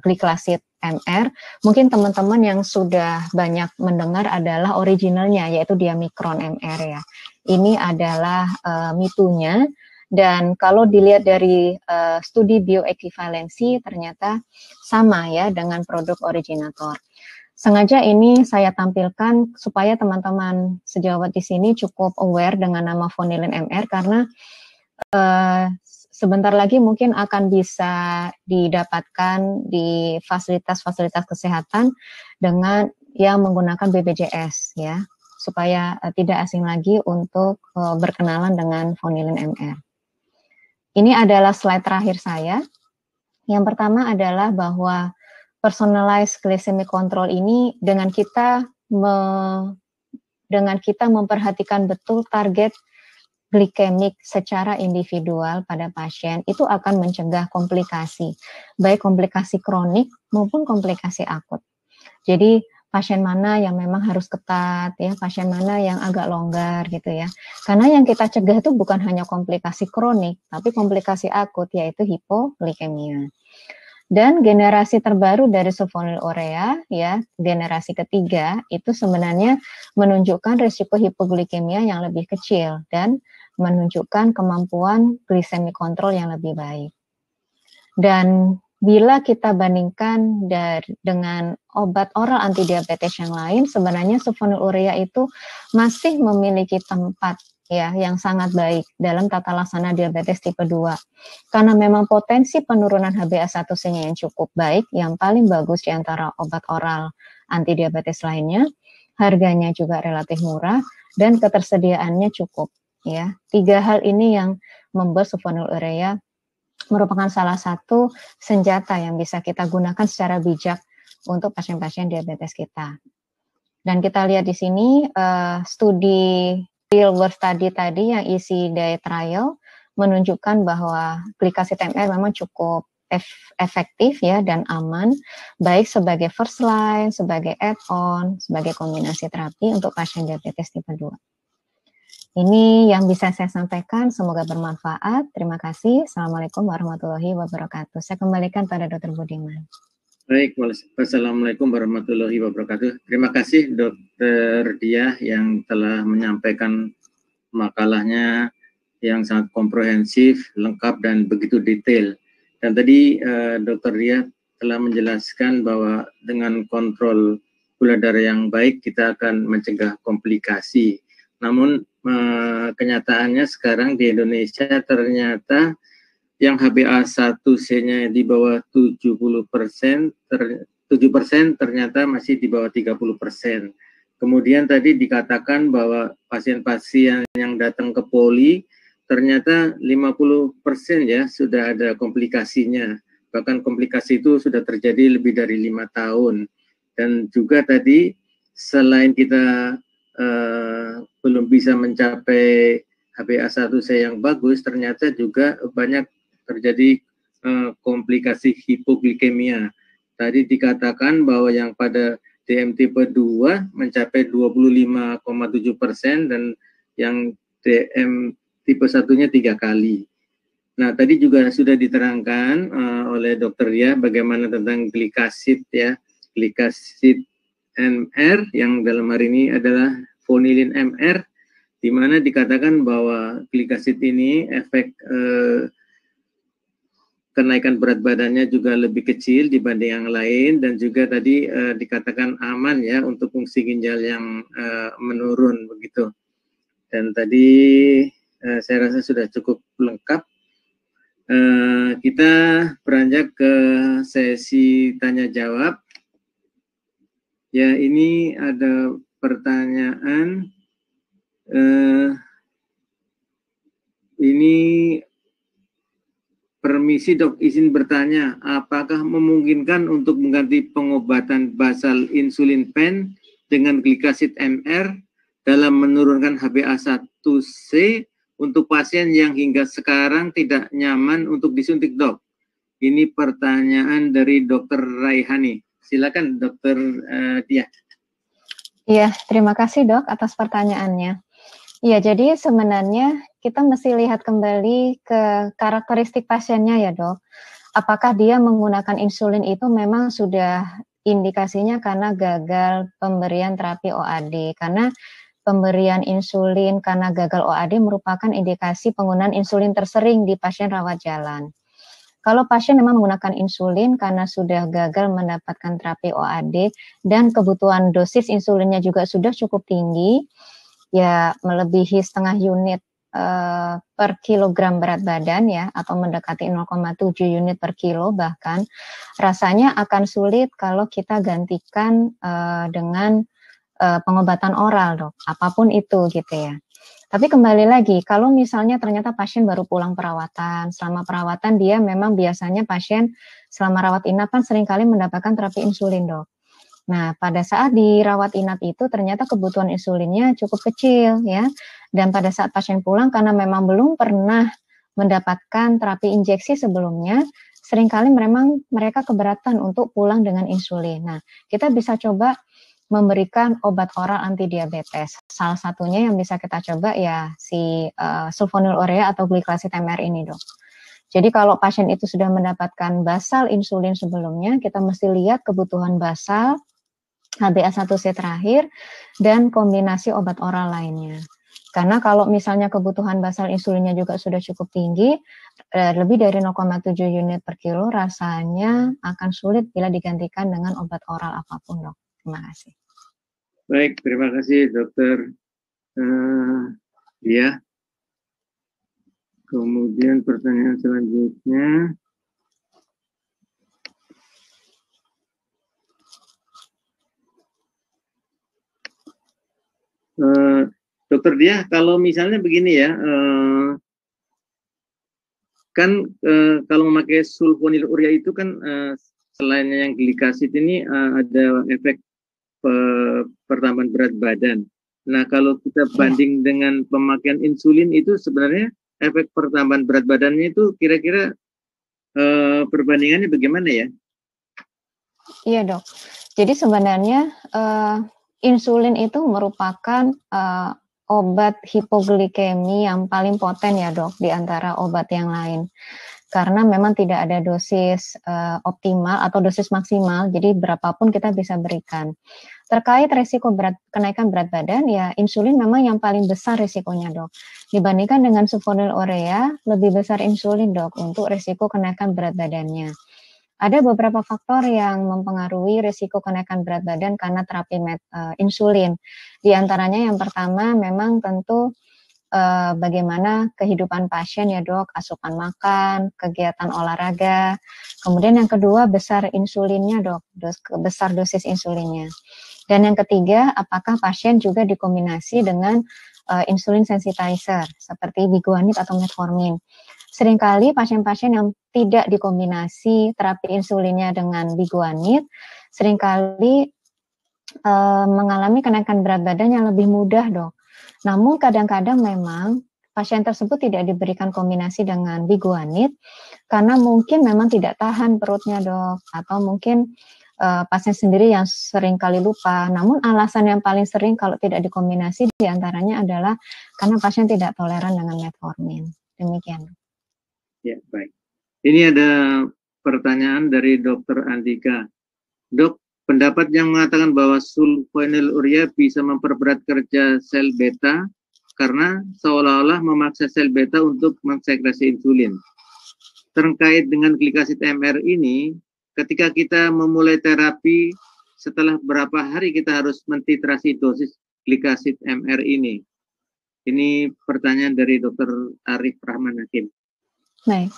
gliclazid MR. Mungkin teman-teman yang sudah banyak mendengar adalah originalnya, yaitu Diamicron MR ya. Ini adalah mitunya, dan kalau dilihat dari studi bioequivalensi ternyata sama ya dengan produk originator. Sengaja ini saya tampilkan supaya teman-teman sejawat di sini cukup aware dengan nama Vonilin MR karena sebentar lagi mungkin akan bisa didapatkan di fasilitas-fasilitas kesehatan dengan yang menggunakan BPJS ya, supaya tidak asing lagi untuk berkenalan dengan Vonilin MR. Ini adalah slide terakhir saya. Yang pertama adalah bahwa personalized glycemic control ini dengan kita memperhatikan betul target glikemik secara individual pada pasien itu akan mencegah komplikasi, baik komplikasi kronik maupun komplikasi akut. Jadi pasien mana yang memang harus ketat ya, pasien mana yang agak longgar gitu ya. Karena yang kita cegah itu bukan hanya komplikasi kronik, tapi komplikasi akut yaitu hipoglikemia. Dan generasi terbaru dari sulfonylurea ya, generasi ketiga itu sebenarnya menunjukkan risiko hipoglikemia yang lebih kecil dan menunjukkan kemampuan glycemic control yang lebih baik. Dan bila kita bandingkan dengan obat oral antidiabetes yang lain, sebenarnya sulfonylurea itu masih memiliki tempat ya yang sangat baik dalam tata laksana diabetes tipe 2. Karena memang potensi penurunan HbA1c-nya yang cukup baik, yang paling bagus di antara obat oral antidiabetes lainnya, harganya juga relatif murah dan ketersediaannya cukup ya. 3 hal ini yang membuat sulfonylurea merupakan salah satu senjata yang bisa kita gunakan secara bijak untuk pasien-pasien diabetes kita. Dan kita lihat di sini studi real world study tadi yang isi dari trial menunjukkan bahwa gliclazid MR memang cukup efektif ya dan aman, baik sebagai first line, sebagai add-on, sebagai kombinasi terapi untuk pasien diabetes tipe 2. Ini yang bisa saya sampaikan, semoga bermanfaat. Terima kasih. Assalamualaikum warahmatullahi wabarakatuh. Saya kembalikan pada Dr. Budiman. Baik, wassalamualaikum warahmatullahi wabarakatuh. Terima kasih Dr. Diah yang telah menyampaikan makalahnya yang sangat komprehensif, lengkap, dan begitu detail. Dan tadi Dr. Diah telah menjelaskan bahwa dengan kontrol gula darah yang baik kita akan mencegah komplikasi. Namun kenyataannya sekarang di Indonesia ternyata yang HbA1c-nya di bawah 70%, 7% ternyata masih di bawah 30%. Kemudian tadi dikatakan bahwa pasien-pasien yang datang ke poli ternyata 50% ya sudah ada komplikasinya. Bahkan komplikasi itu sudah terjadi lebih dari 5 tahun. Dan juga tadi selain kita belum bisa mencapai HbA1c yang bagus, ternyata juga banyak terjadi komplikasi hipoglikemia. Tadi dikatakan bahwa yang pada DM tipe 2 mencapai 25,7% dan yang DM tipe 1-nya 3 kali. Nah, tadi juga sudah diterangkan oleh dokter ya bagaimana tentang glikasid ya. Glikasid MR yang dalam hari ini adalah fonilin MR, di mana dikatakan bahwa glikasid ini efek kenaikan berat badannya juga lebih kecil dibanding yang lain, dan juga tadi dikatakan aman ya untuk fungsi ginjal yang menurun begitu. Dan tadi saya rasa sudah cukup lengkap. Kita beranjak ke sesi tanya jawab. Ya, ini ada pertanyaan. Ini permisi dok, izin bertanya, apakah memungkinkan untuk mengganti pengobatan basal insulin pen dengan glikasid MR dalam menurunkan HbA1c untuk pasien yang hingga sekarang tidak nyaman untuk disuntik dok? Ini pertanyaan dari Dr. Raihani. Silakan Dr. Dia. Iya, terima kasih dok atas pertanyaannya. Iya, jadi sebenarnya kita mesti lihat kembali ke karakteristik pasiennya ya dok. Apakah dia menggunakan insulin itu memang sudah indikasinya karena gagal pemberian terapi OAD. Karena pemberian insulin karena gagal OAD merupakan indikasi penggunaan insulin tersering di pasien rawat jalan. Kalau pasien memang menggunakan insulin karena sudah gagal mendapatkan terapi OAD dan kebutuhan dosis insulinnya juga sudah cukup tinggi, ya melebihi setengah unit per kilogram berat badan ya, atau mendekati 0,7 unit per kilo bahkan, rasanya akan sulit kalau kita gantikan dengan pengobatan oral dok, apapun itu gitu ya. Tapi kembali lagi, kalau misalnya ternyata pasien baru pulang perawatan, selama perawatan dia memang biasanya pasien selama rawat inap kan seringkali mendapatkan terapi insulin dok. Nah, pada saat dirawat inap itu ternyata kebutuhan insulinnya cukup kecil ya. Dan pada saat pasien pulang karena memang belum pernah mendapatkan terapi injeksi sebelumnya, seringkali memang mereka keberatan untuk pulang dengan insulin. Nah, kita bisa coba memberikan obat oral anti diabetes. Salah satunya yang bisa kita coba ya si sulfonylurea atau glikasid MR ini dok. Jadi kalau pasien itu sudah mendapatkan basal insulin sebelumnya, kita mesti lihat kebutuhan basal, HbA1c terakhir, dan kombinasi obat oral lainnya. Karena kalau misalnya kebutuhan basal insulinnya juga sudah cukup tinggi, lebih dari 0,7 unit per kilo, rasanya akan sulit bila digantikan dengan obat oral apapun dok. Terima kasih. Baik, terima kasih dokter Dia. Kemudian pertanyaan selanjutnya. Dokter Dia, kalau misalnya begini ya, kan kalau memakai sulfonylurea itu kan selain yang glikasid ini ada efek pertambahan berat badan. Nah, kalau kita banding dengan pemakaian insulin itu sebenarnya efek pertambahan berat badannya itu kira-kira perbandingannya bagaimana ya? Iya dok. Jadi sebenarnya insulin itu merupakan obat hipoglikemi yang paling poten ya dok di antara obat yang lain. Karena memang tidak ada dosis optimal atau dosis maksimal, jadi berapapun kita bisa berikan. Terkait resiko kenaikan berat badan, ya insulin memang yang paling besar resikonya dok. Dibandingkan dengan sulfonylurea, lebih besar insulin dok untuk resiko kenaikan berat badannya. Ada beberapa faktor yang mempengaruhi risiko kenaikan berat badan karena terapi insulin. Di antaranya yang pertama memang tentu bagaimana kehidupan pasien ya dok, asupan makan, kegiatan olahraga. Kemudian yang kedua besar insulinnya dok, besar dosis insulinnya. Dan yang ketiga, apakah pasien juga dikombinasi dengan insulin sensitizer seperti biguanid atau metformin. Seringkali pasien-pasien yang tidak dikombinasi terapi insulinnya dengan biguanid, seringkali mengalami kenaikan berat badan yang lebih mudah dok. Namun kadang-kadang memang pasien tersebut tidak diberikan kombinasi dengan biguanid karena mungkin memang tidak tahan perutnya dok, atau mungkin pasien sendiri yang sering kali lupa. Namun alasan yang paling sering kalau tidak dikombinasi diantaranya adalah karena pasien tidak toleran dengan metformin. Demikian. Ya, baik. Ini ada pertanyaan dari Dr. Andika. Dok, pendapat yang mengatakan bahwa sulfonylurea bisa memperberat kerja sel beta karena seolah-olah memaksa sel beta untuk mensekresi insulin. Terkait dengan glikasid MR ini, ketika kita memulai terapi, setelah berapa hari kita harus mentitrasi dosis glikasid MR ini? Ini pertanyaan dari Dr. Arif Rahman Hakim. Baik.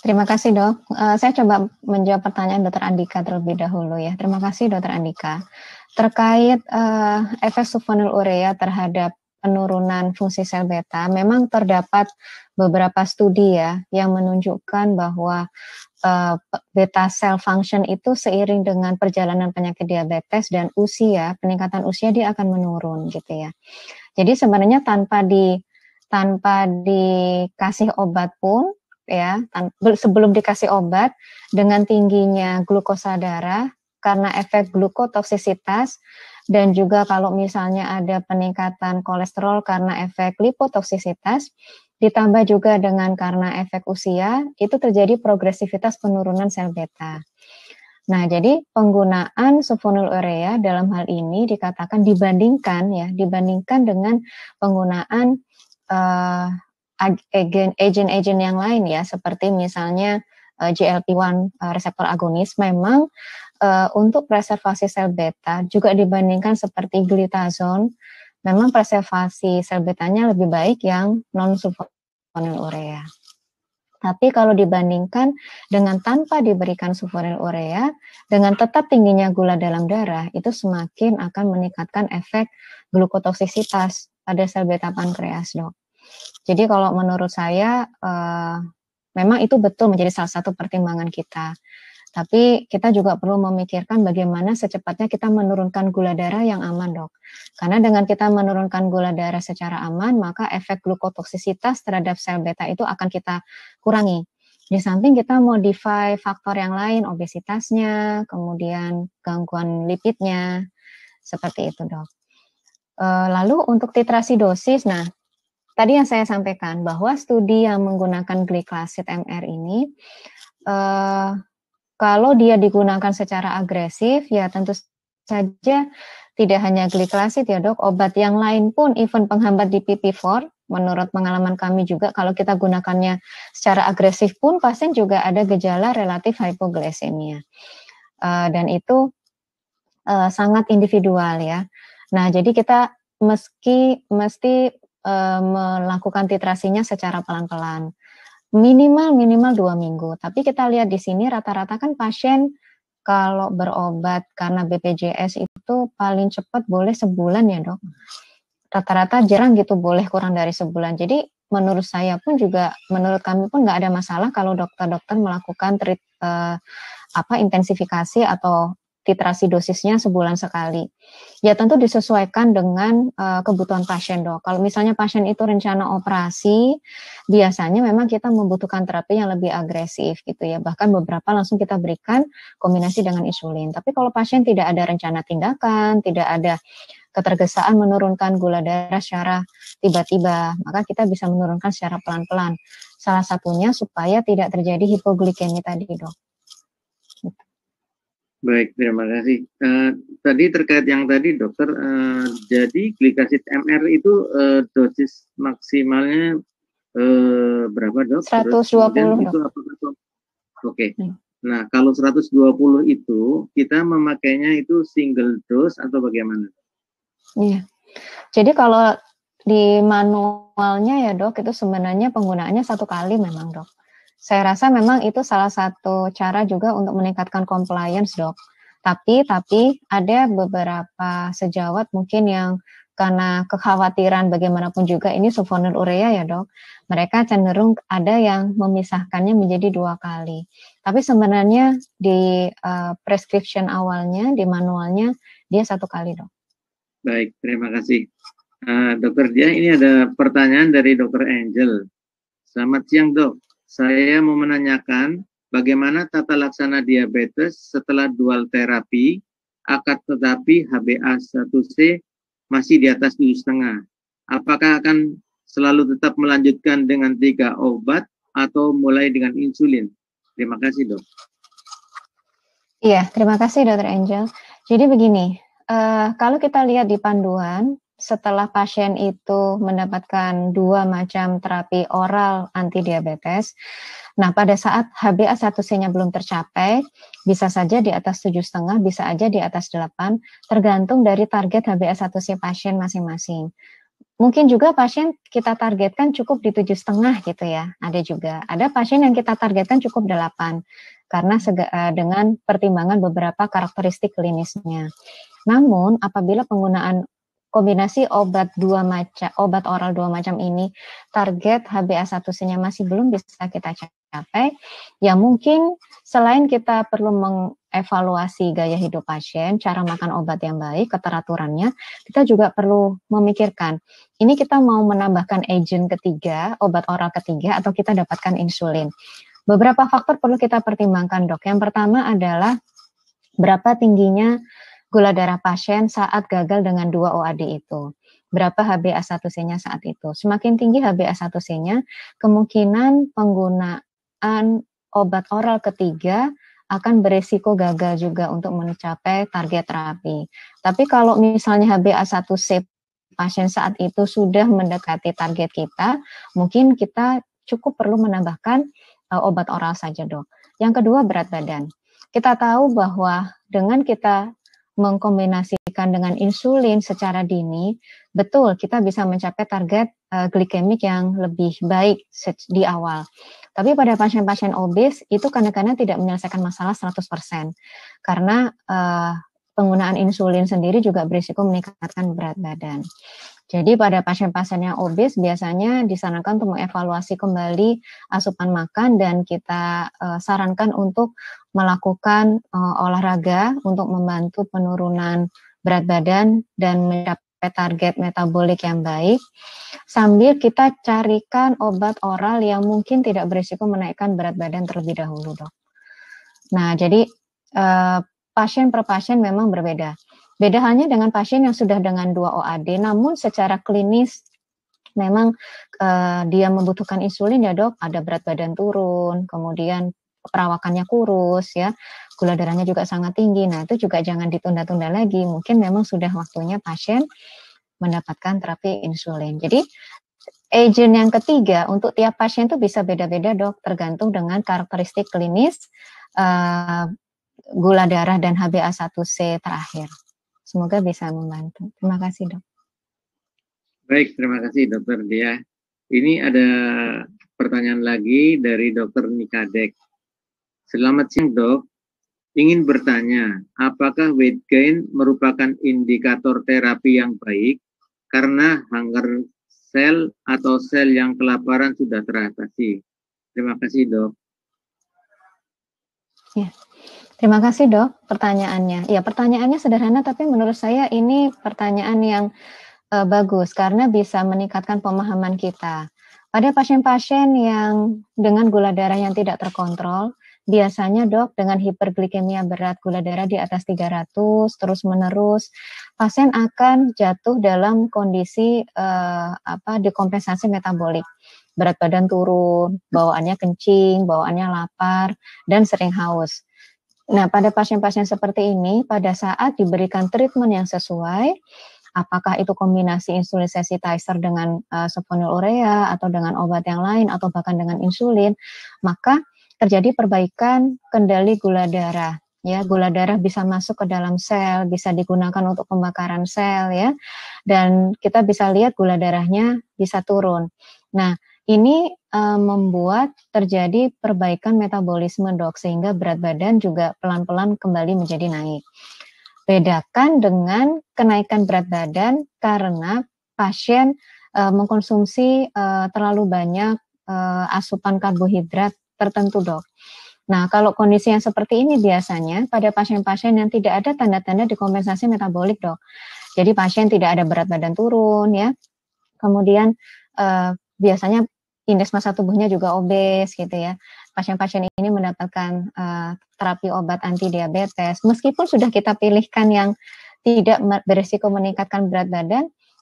Terima kasih dok. Saya coba menjawab pertanyaan Dr. Andika terlebih dahulu ya. Terima kasih Dr. Andika. Terkait efek sulfonylurea terhadap penurunan fungsi sel beta, memang terdapat beberapa studi ya yang menunjukkan bahwa beta cell function itu seiring dengan perjalanan penyakit diabetes dan usia, peningkatan usia dia akan menurun gitu ya. Jadi sebenarnya tanpa dikasih obat pun ya, sebelum dikasih obat dengan tingginya glukosa darah karena efek glukotoksisitas dan juga kalau misalnya ada peningkatan kolesterol karena efek lipotoksisitas ditambah juga dengan karena efek usia itu terjadi progresivitas penurunan sel beta. Nah, jadi penggunaan sulfonylurea dalam hal ini dikatakan dibandingkan dengan penggunaan agen-agen yang lain ya, seperti misalnya GLP-1 reseptor agonis, memang untuk preservasi sel beta juga dibandingkan seperti glitazon, memang preservasi sel betanya lebih baik yang non-sulfonylurea. Tapi kalau dibandingkan dengan tanpa diberikan sulfonylurea, dengan tetap tingginya gula dalam darah, itu semakin akan meningkatkan efek glukotoksisitas pada sel beta pankreas, dok. Jadi kalau menurut saya, memang itu betul menjadi salah satu pertimbangan kita. Tapi kita juga perlu memikirkan bagaimana secepatnya kita menurunkan gula darah yang aman, dok. Karena dengan kita menurunkan gula darah secara aman, maka efek glukotoksisitas terhadap sel beta itu akan kita kurangi. Di samping kita modify faktor yang lain, obesitasnya, kemudian gangguan lipidnya, seperti itu, dok. Lalu untuk titrasi dosis, nah, tadi yang saya sampaikan bahwa studi yang menggunakan glikasid MR ini, kalau dia digunakan secara agresif, ya tentu saja tidak hanya glikasid ya dok, obat yang lain pun, even penghambat DPP-4, menurut pengalaman kami juga, kalau kita gunakannya secara agresif pun, pasien juga ada gejala relatif hypoglycemia. Dan itu sangat individual ya. Nah, jadi kita mesti melakukan titrasinya secara pelan-pelan. Minimal 2 minggu. Tapi kita lihat di sini rata-rata kan pasien kalau berobat karena BPJS itu paling cepat boleh sebulan ya dok. Rata-rata jarang gitu boleh kurang dari sebulan. Jadi menurut saya pun juga, menurut kami pun nggak ada masalah kalau dokter-dokter melakukan intensifikasi atau titrasi dosisnya sebulan sekali. Ya tentu disesuaikan dengan kebutuhan pasien dok. Kalau misalnya pasien itu rencana operasi, biasanya memang kita membutuhkan terapi yang lebih agresif gitu ya. Bahkan beberapa langsung kita berikan kombinasi dengan insulin. Tapi kalau pasien tidak ada rencana tindakan, tidak ada ketergesaan menurunkan gula darah secara tiba-tiba, maka kita bisa menurunkan secara pelan-pelan. Salah satunya supaya tidak terjadi hipoglikemi tadi dok. Baik, terima kasih. Tadi terkait yang tadi dokter, jadi glikasid MR itu dosis maksimalnya berapa dok? 120 itu dok. Oke. Nah, kalau 120 itu kita memakainya itu single dose atau bagaimana? Iya. Jadi kalau di manualnya ya dok, itu sebenarnya penggunaannya 1 kali memang dok. Saya rasa memang itu salah satu cara juga untuk meningkatkan compliance dok. Tapi ada beberapa sejawat mungkin yang karena kekhawatiran bagaimanapun juga ini sulfonylurea ya dok, mereka cenderung ada yang memisahkannya menjadi 2 kali. Tapi sebenarnya di prescription awalnya, di manualnya dia 1 kali dok. Baik, terima kasih. Dokter Dia, ini ada pertanyaan dari Dokter Angel. Selamat siang dok, saya mau menanyakan bagaimana tata laksana diabetes setelah dual terapi, akan tetapi HbA1c masih di atas 7,5. Apakah akan selalu tetap melanjutkan dengan 3 obat atau mulai dengan insulin? Terima kasih dok. Iya, terima kasih Dr. Angel. Jadi begini, kalau kita lihat di panduan, setelah pasien itu mendapatkan 2 macam terapi oral anti diabetes, nah pada saat HbA1c-nya belum tercapai, bisa saja di atas 7,5, bisa aja di atas 8, tergantung dari target HbA1c pasien masing-masing. Mungkin juga pasien kita targetkan cukup di 7,5 gitu ya, ada juga. Ada pasien yang kita targetkan cukup 8, karena dengan pertimbangan beberapa karakteristik klinisnya. Namun apabila penggunaan kombinasi obat oral 2 macam ini, target HbA1c-nya masih belum bisa kita capai, ya mungkin selain kita perlu mengevaluasi gaya hidup pasien, cara makan obat yang baik, keteraturannya, kita juga perlu memikirkan, ini kita mau menambahkan agent ketiga, obat oral ketiga, atau kita dapatkan insulin. Beberapa faktor perlu kita pertimbangkan dok. Yang pertama adalah berapa tingginya gula darah pasien saat gagal dengan 2 OAD itu. Berapa HbA1c-nya saat itu. Semakin tinggi HbA1c-nya, kemungkinan penggunaan obat oral ketiga akan beresiko gagal juga untuk mencapai target terapi. Tapi kalau misalnya HbA1c pasien saat itu sudah mendekati target kita, mungkin kita cukup perlu menambahkan obat oral saja dok. Yang kedua, berat badan. Kita tahu bahwa dengan kita mengkombinasikan dengan insulin secara dini, betul kita bisa mencapai target glikemik yang lebih baik di awal. Tapi pada pasien-pasien obes itu kadang-kadang tidak menyelesaikan masalah 100%, karena penggunaan insulin sendiri juga berisiko meningkatkan berat badan. Jadi pada pasien-pasien yang obes biasanya disarankan untuk mengevaluasi kembali asupan makan dan kita sarankan untuk melakukan olahraga untuk membantu penurunan berat badan dan mencapai target metabolik yang baik, sambil kita carikan obat oral yang mungkin tidak berisiko menaikkan berat badan terlebih dahulu dok. Nah jadi pasien per pasien memang berbeda. Beda halnya dengan pasien yang sudah dengan 2 OAD, namun secara klinis memang dia membutuhkan insulin ya dok, ada berat badan turun, kemudian perawakannya kurus ya, gula darahnya juga sangat tinggi. Nah itu juga jangan ditunda-tunda lagi, mungkin memang sudah waktunya pasien mendapatkan terapi insulin. Jadi agent yang ketiga untuk tiap pasien itu bisa beda-beda dok, tergantung dengan karakteristik klinis, gula darah dan HbA1c terakhir. Semoga bisa membantu. Terima kasih dok. Baik, terima kasih dokter Dia. Ini ada pertanyaan lagi dari dokter Nikadek. Selamat siang dok, ingin bertanya, apakah weight gain merupakan indikator terapi yang baik karena hunger cell atau sel yang kelaparan sudah teratasi? Terima kasih dok. Ya. Terima kasih dok pertanyaannya. Ya pertanyaannya sederhana tapi menurut saya ini pertanyaan yang bagus karena bisa meningkatkan pemahaman kita. Pada pasien-pasien yang dengan gula darah yang tidak terkontrol, biasanya dok dengan hiperglikemia berat gula darah di atas 300 terus menerus, pasien akan jatuh dalam kondisi dekompensasi metabolik. Berat badan turun, bawaannya kencing, bawaannya lapar, dan sering haus. Nah, pada pasien-pasien seperti ini, pada saat diberikan treatment yang sesuai, apakah itu kombinasi insulin sensitizer dengan sulfonylurea atau dengan obat yang lain atau bahkan dengan insulin, maka terjadi perbaikan kendali gula darah. Ya, gula darah bisa masuk ke dalam sel, bisa digunakan untuk pembakaran sel ya. Dan kita bisa lihat gula darahnya bisa turun. Nah, ini membuat terjadi perbaikan metabolisme, Dok, sehingga berat badan juga pelan-pelan kembali menjadi naik. Bedakan dengan kenaikan berat badan karena pasien mengkonsumsi terlalu banyak asupan karbohidrat tertentu, Dok. Nah, kalau kondisi yang seperti ini biasanya pada pasien-pasien yang tidak ada tanda-tanda dekompensasi metabolik, Dok. Jadi pasien tidak ada berat badan turun ya. Kemudian biasanya indeks massa tubuhnya juga obes gitu ya. Pasien-pasien ini mendapatkan terapi obat anti diabetes. Meskipun sudah kita pilihkan yang tidak berisiko meningkatkan berat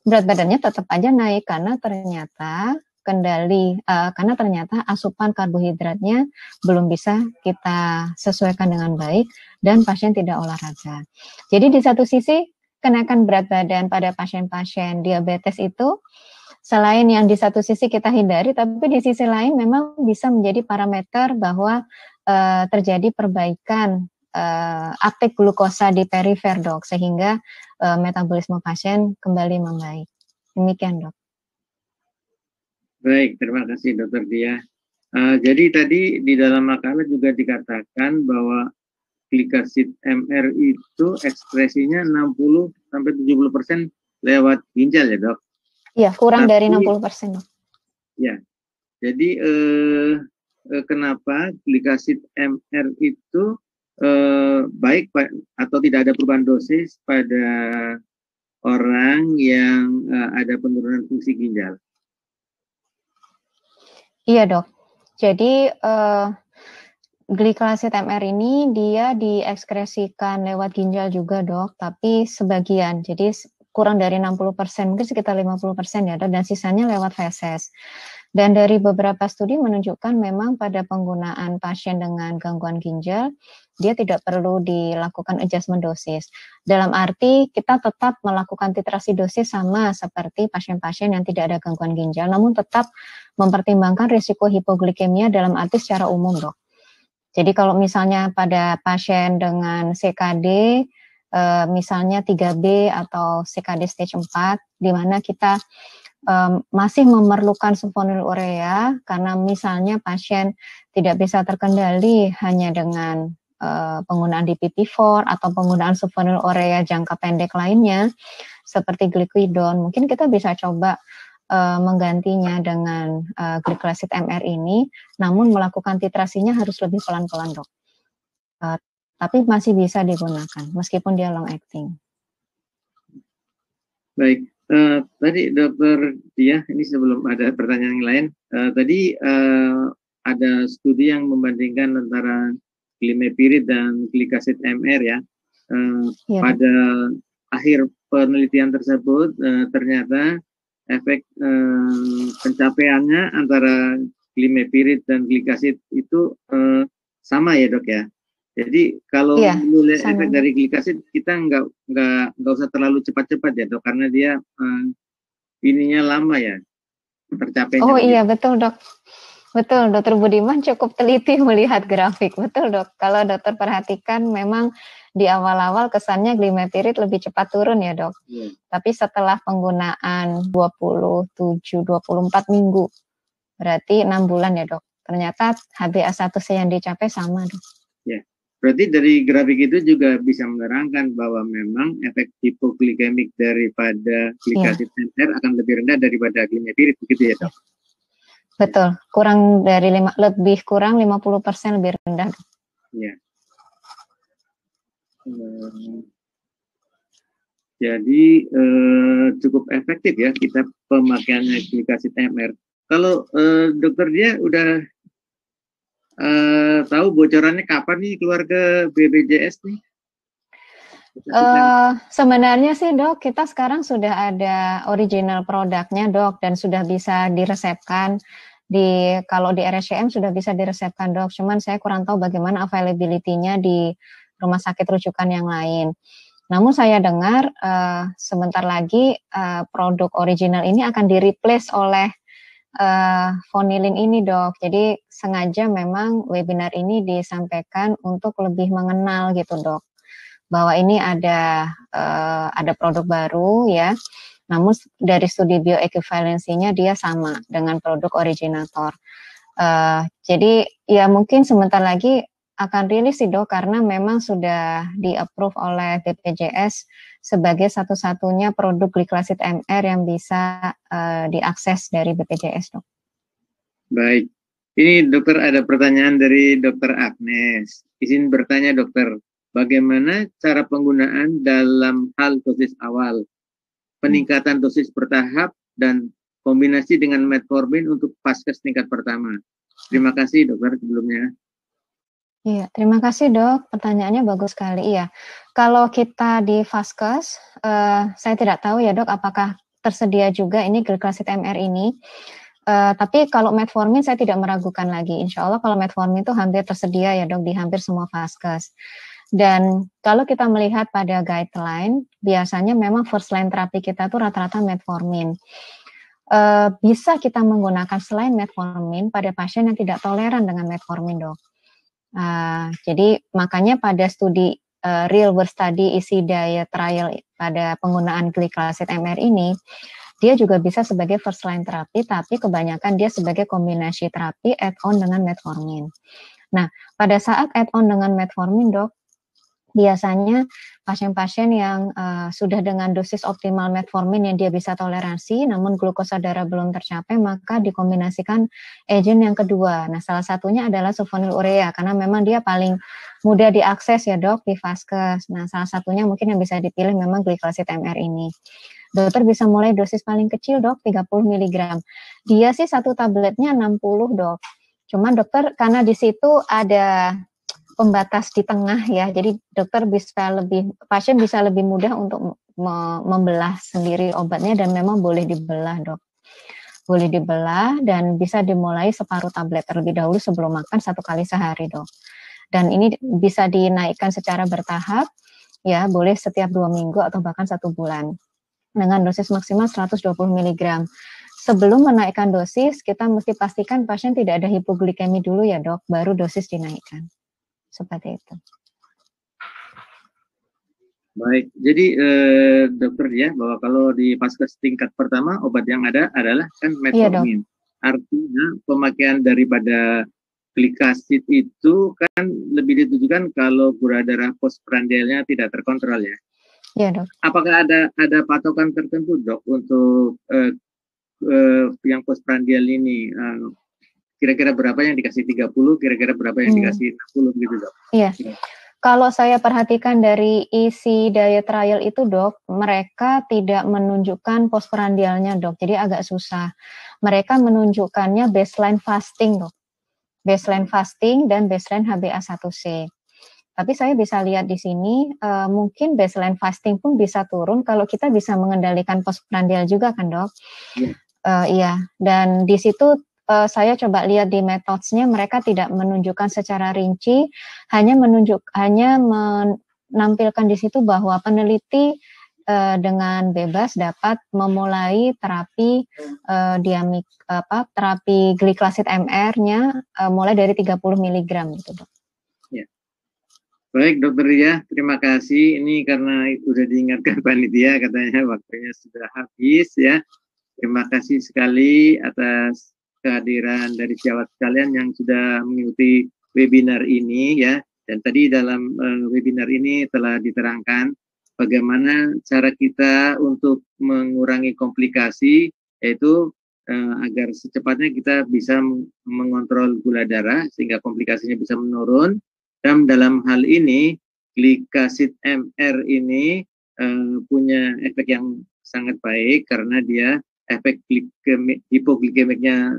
badannya tetap aja naik karena ternyata karena ternyata asupan karbohidratnya belum bisa kita sesuaikan dengan baik dan pasien tidak olahraga. Jadi di satu sisi kenaikan berat badan pada pasien-pasien diabetes itu selain yang di satu sisi kita hindari, tapi di sisi lain memang bisa menjadi parameter bahwa terjadi perbaikan uptake glukosa di perifer, Dok, sehingga metabolisme pasien kembali membaik. Demikian, Dok. Baik, terima kasih Dokter Dia. Jadi tadi di dalam makalah juga dikatakan bahwa glikasid MR itu ekspresinya 60-70% lewat ginjal ya, Dok? Iya, kurang dari 60%, Dok. Ya, jadi kenapa glikasid MR itu baik atau tidak ada perubahan dosis pada orang yang ada penurunan fungsi ginjal? Iya, Dok. Jadi glikasid MR ini dia diekskresikan lewat ginjal juga, Dok, tapi sebagian. Jadi kurang dari 60%, mungkin sekitar 50% ya, Dok, dan sisanya lewat feses. Dan dari beberapa studi menunjukkan memang pada penggunaan pasien dengan gangguan ginjal, dia tidak perlu dilakukan adjustment dosis. Dalam arti kita tetap melakukan titrasi dosis sama seperti pasien-pasien yang tidak ada gangguan ginjal, namun tetap mempertimbangkan risiko hipoglikemia dalam arti secara umum, Dok. Jadi kalau misalnya pada pasien dengan CKD, misalnya 3B atau CKD stage 4, di mana kita masih memerlukan sulfonylurea karena misalnya pasien tidak bisa terkendali hanya dengan penggunaan DPP-4 atau penggunaan sulfonylurea jangka pendek lainnya seperti gliclidone, mungkin kita bisa coba menggantinya dengan glikasid MR ini, namun melakukan titrasinya harus lebih pelan-pelan, Dok. Tapi masih bisa digunakan meskipun dia long acting. Baik. Tadi Dokter Dia, ini sebelum ada pertanyaan yang lain, tadi ada studi yang membandingkan antara glimepirid dan glikasid MR ya. Ya. Pada akhir penelitian tersebut ternyata efek pencapaiannya antara glimepirid dan glikasid itu sama ya, Dok ya. Jadi kalau melihat efek dari glikasid kita nggak usah terlalu cepat-cepat ya, Dok, karena dia ininya lama ya tercapainya. Oh iya, betul, Dok. Betul, Dokter Budiman cukup teliti melihat grafik. Betul, Dok. Kalau dokter perhatikan memang di awal-awal kesannya glimepirid lebih cepat turun ya, Dok. Tapi setelah penggunaan 24 minggu, berarti 6 bulan ya, Dok. Ternyata HbA1c yang dicapai sama, Dok. Ya. Berarti dari grafik itu juga bisa menerangkan bahwa memang efek hipoglikemik daripada glikasid MR akan lebih rendah daripada glimepirid, begitu ya, Dok? Betul, lebih kurang 50% lebih rendah. Ya. Jadi cukup efektif ya kita pemakaiannya glikasid MR. Kalau Dokter Dia udah tahu bocorannya kapan nih keluar ke BPJS nih? Sebenarnya sih, Dok, kita sekarang sudah ada original produknya, Dok, dan sudah bisa diresepkan. Kalau di RSCM sudah bisa diresepkan, Dok. Cuman saya kurang tahu bagaimana availability-nya di rumah sakit rujukan yang lain. Namun saya dengar sebentar lagi produk original ini akan di-replace oleh fonilin ini dok. Jadi sengaja memang webinar ini disampaikan untuk lebih mengenal gitu dok, bahwa ini ada produk baru ya. Namun dari studi bioequivalensinya dia sama dengan produk originator. Jadi ya mungkin sebentar lagi akan rilis sih dok, karena memang sudah di-approve oleh BPJS sebagai satu-satunya produk Glyclacid MR yang bisa diakses dari BPJS dok. Baik, ini dokter ada pertanyaan dari dokter Agnes. Izin bertanya dokter, bagaimana cara penggunaan dalam hal dosis awal, peningkatan dosis bertahap, dan kombinasi dengan metformin untuk vaskes tingkat pertama? Terima kasih dokter sebelumnya. Iya, terima kasih dok. Pertanyaannya bagus sekali. Iya, kalau kita di vaskes, saya tidak tahu ya dok, apakah tersedia juga ini Glyclacid MR ini. Tapi kalau metformin saya tidak meragukan lagi. Insya Allah kalau metformin itu hampir tersedia ya dok di hampir semua vaskes. Dan kalau kita melihat pada guideline, biasanya memang first line terapi kita tuh rata-rata metformin. Bisa kita menggunakan selain metformin pada pasien yang tidak toleran dengan metformin dok. Jadi makanya pada studi real world study isi diet trial pada penggunaan Glyclacid MR ini, dia juga bisa sebagai first line terapi, tapi kebanyakan dia sebagai kombinasi terapi add-on dengan metformin. Nah, pada saat add-on dengan metformin dok, biasanya pasien-pasien yang sudah dengan dosis optimal metformin yang dia bisa toleransi, namun glukosa darah belum tercapai, maka dikombinasikan agent yang kedua. Nah, salah satunya adalah sulfonylurea, karena memang dia paling mudah diakses ya dok di vaskes. Nah, salah satunya mungkin yang bisa dipilih memang Glyclacid MR ini. Dokter bisa mulai dosis paling kecil dok, 30 mg. Dia sih satu tabletnya 60 dok. Cuman dokter karena di situ ada pembatas di tengah ya, jadi pasien bisa lebih mudah untuk membelah sendiri obatnya, dan memang boleh dibelah dok, boleh dibelah dan bisa dimulai separuh tablet terlebih dahulu sebelum makan 1 kali sehari dok, dan ini bisa dinaikkan secara bertahap ya, boleh setiap 2 minggu atau bahkan 1 bulan dengan dosis maksimal 120 mg. Sebelum menaikkan dosis, kita mesti pastikan pasien tidak ada hipoglikemi dulu ya dok, baru dosis dinaikkan. Seperti itu. Baik, jadi dokter ya, bahwa kalau di vaskes tingkat pertama obat yang ada adalah kan metformin. Iya, artinya pemakaian daripada Glyclacid itu kan lebih ditujukan kalau gula darah postprandialnya tidak terkontrol ya. Iya dok. Apakah ada patokan tertentu dok untuk yang postprandial ini? Kira-kira berapa yang dikasih 30, kira-kira berapa yang dikasih 60 gitu dok? Iya, kalau saya perhatikan dari isi diet trial itu dok, mereka tidak menunjukkan postprandialnya dok, jadi agak susah. Mereka menunjukkannya baseline fasting dok, baseline fasting dan baseline HbA1c. Tapi saya bisa lihat di sini, mungkin baseline fasting pun bisa turun kalau kita bisa mengendalikan postprandial juga kan dok? Iya, dan di situ saya coba lihat di metodenya, mereka tidak menunjukkan secara rinci, hanya menampilkan di situ bahwa peneliti dengan bebas dapat memulai terapi terapi Glyclacid MR-nya mulai dari 30 mg gitu dok. Ya. Baik dokter ya, terima kasih. Ini karena sudah diingatkan panitia katanya waktunya sudah habis ya. Terima kasih sekali atas kehadiran dari sejawat sekalian yang sudah mengikuti webinar ini ya. Dan tadi dalam webinar ini telah diterangkan bagaimana cara kita untuk mengurangi komplikasi, yaitu agar secepatnya kita bisa mengontrol gula darah sehingga komplikasinya bisa menurun. Dan dalam hal ini Glyclacid MR ini punya efek yang sangat baik karena dia efek hipoglikemiknya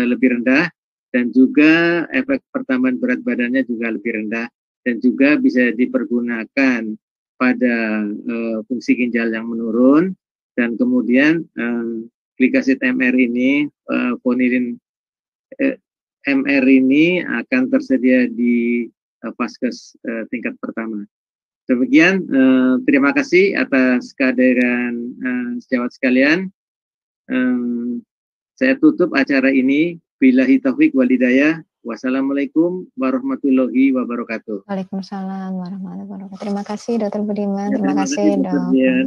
lebih rendah, dan juga efek pertambahan berat badannya juga lebih rendah, dan juga bisa dipergunakan pada fungsi ginjal yang menurun. Dan kemudian Glyclacid MR ini, fonilin MR ini akan tersedia di vaskes tingkat pertama. Demikian, terima kasih atas kehadiran sejawat sekalian. Saya tutup acara ini. Billahi taufiq wal hidayah. Wassalamualaikum warahmatullahi wabarakatuh. Waalaikumsalam warahmatullahi wabarakatuh. Terima kasih Dr. Budiman. Ya, Terima kasih Dr. Dok. Dian.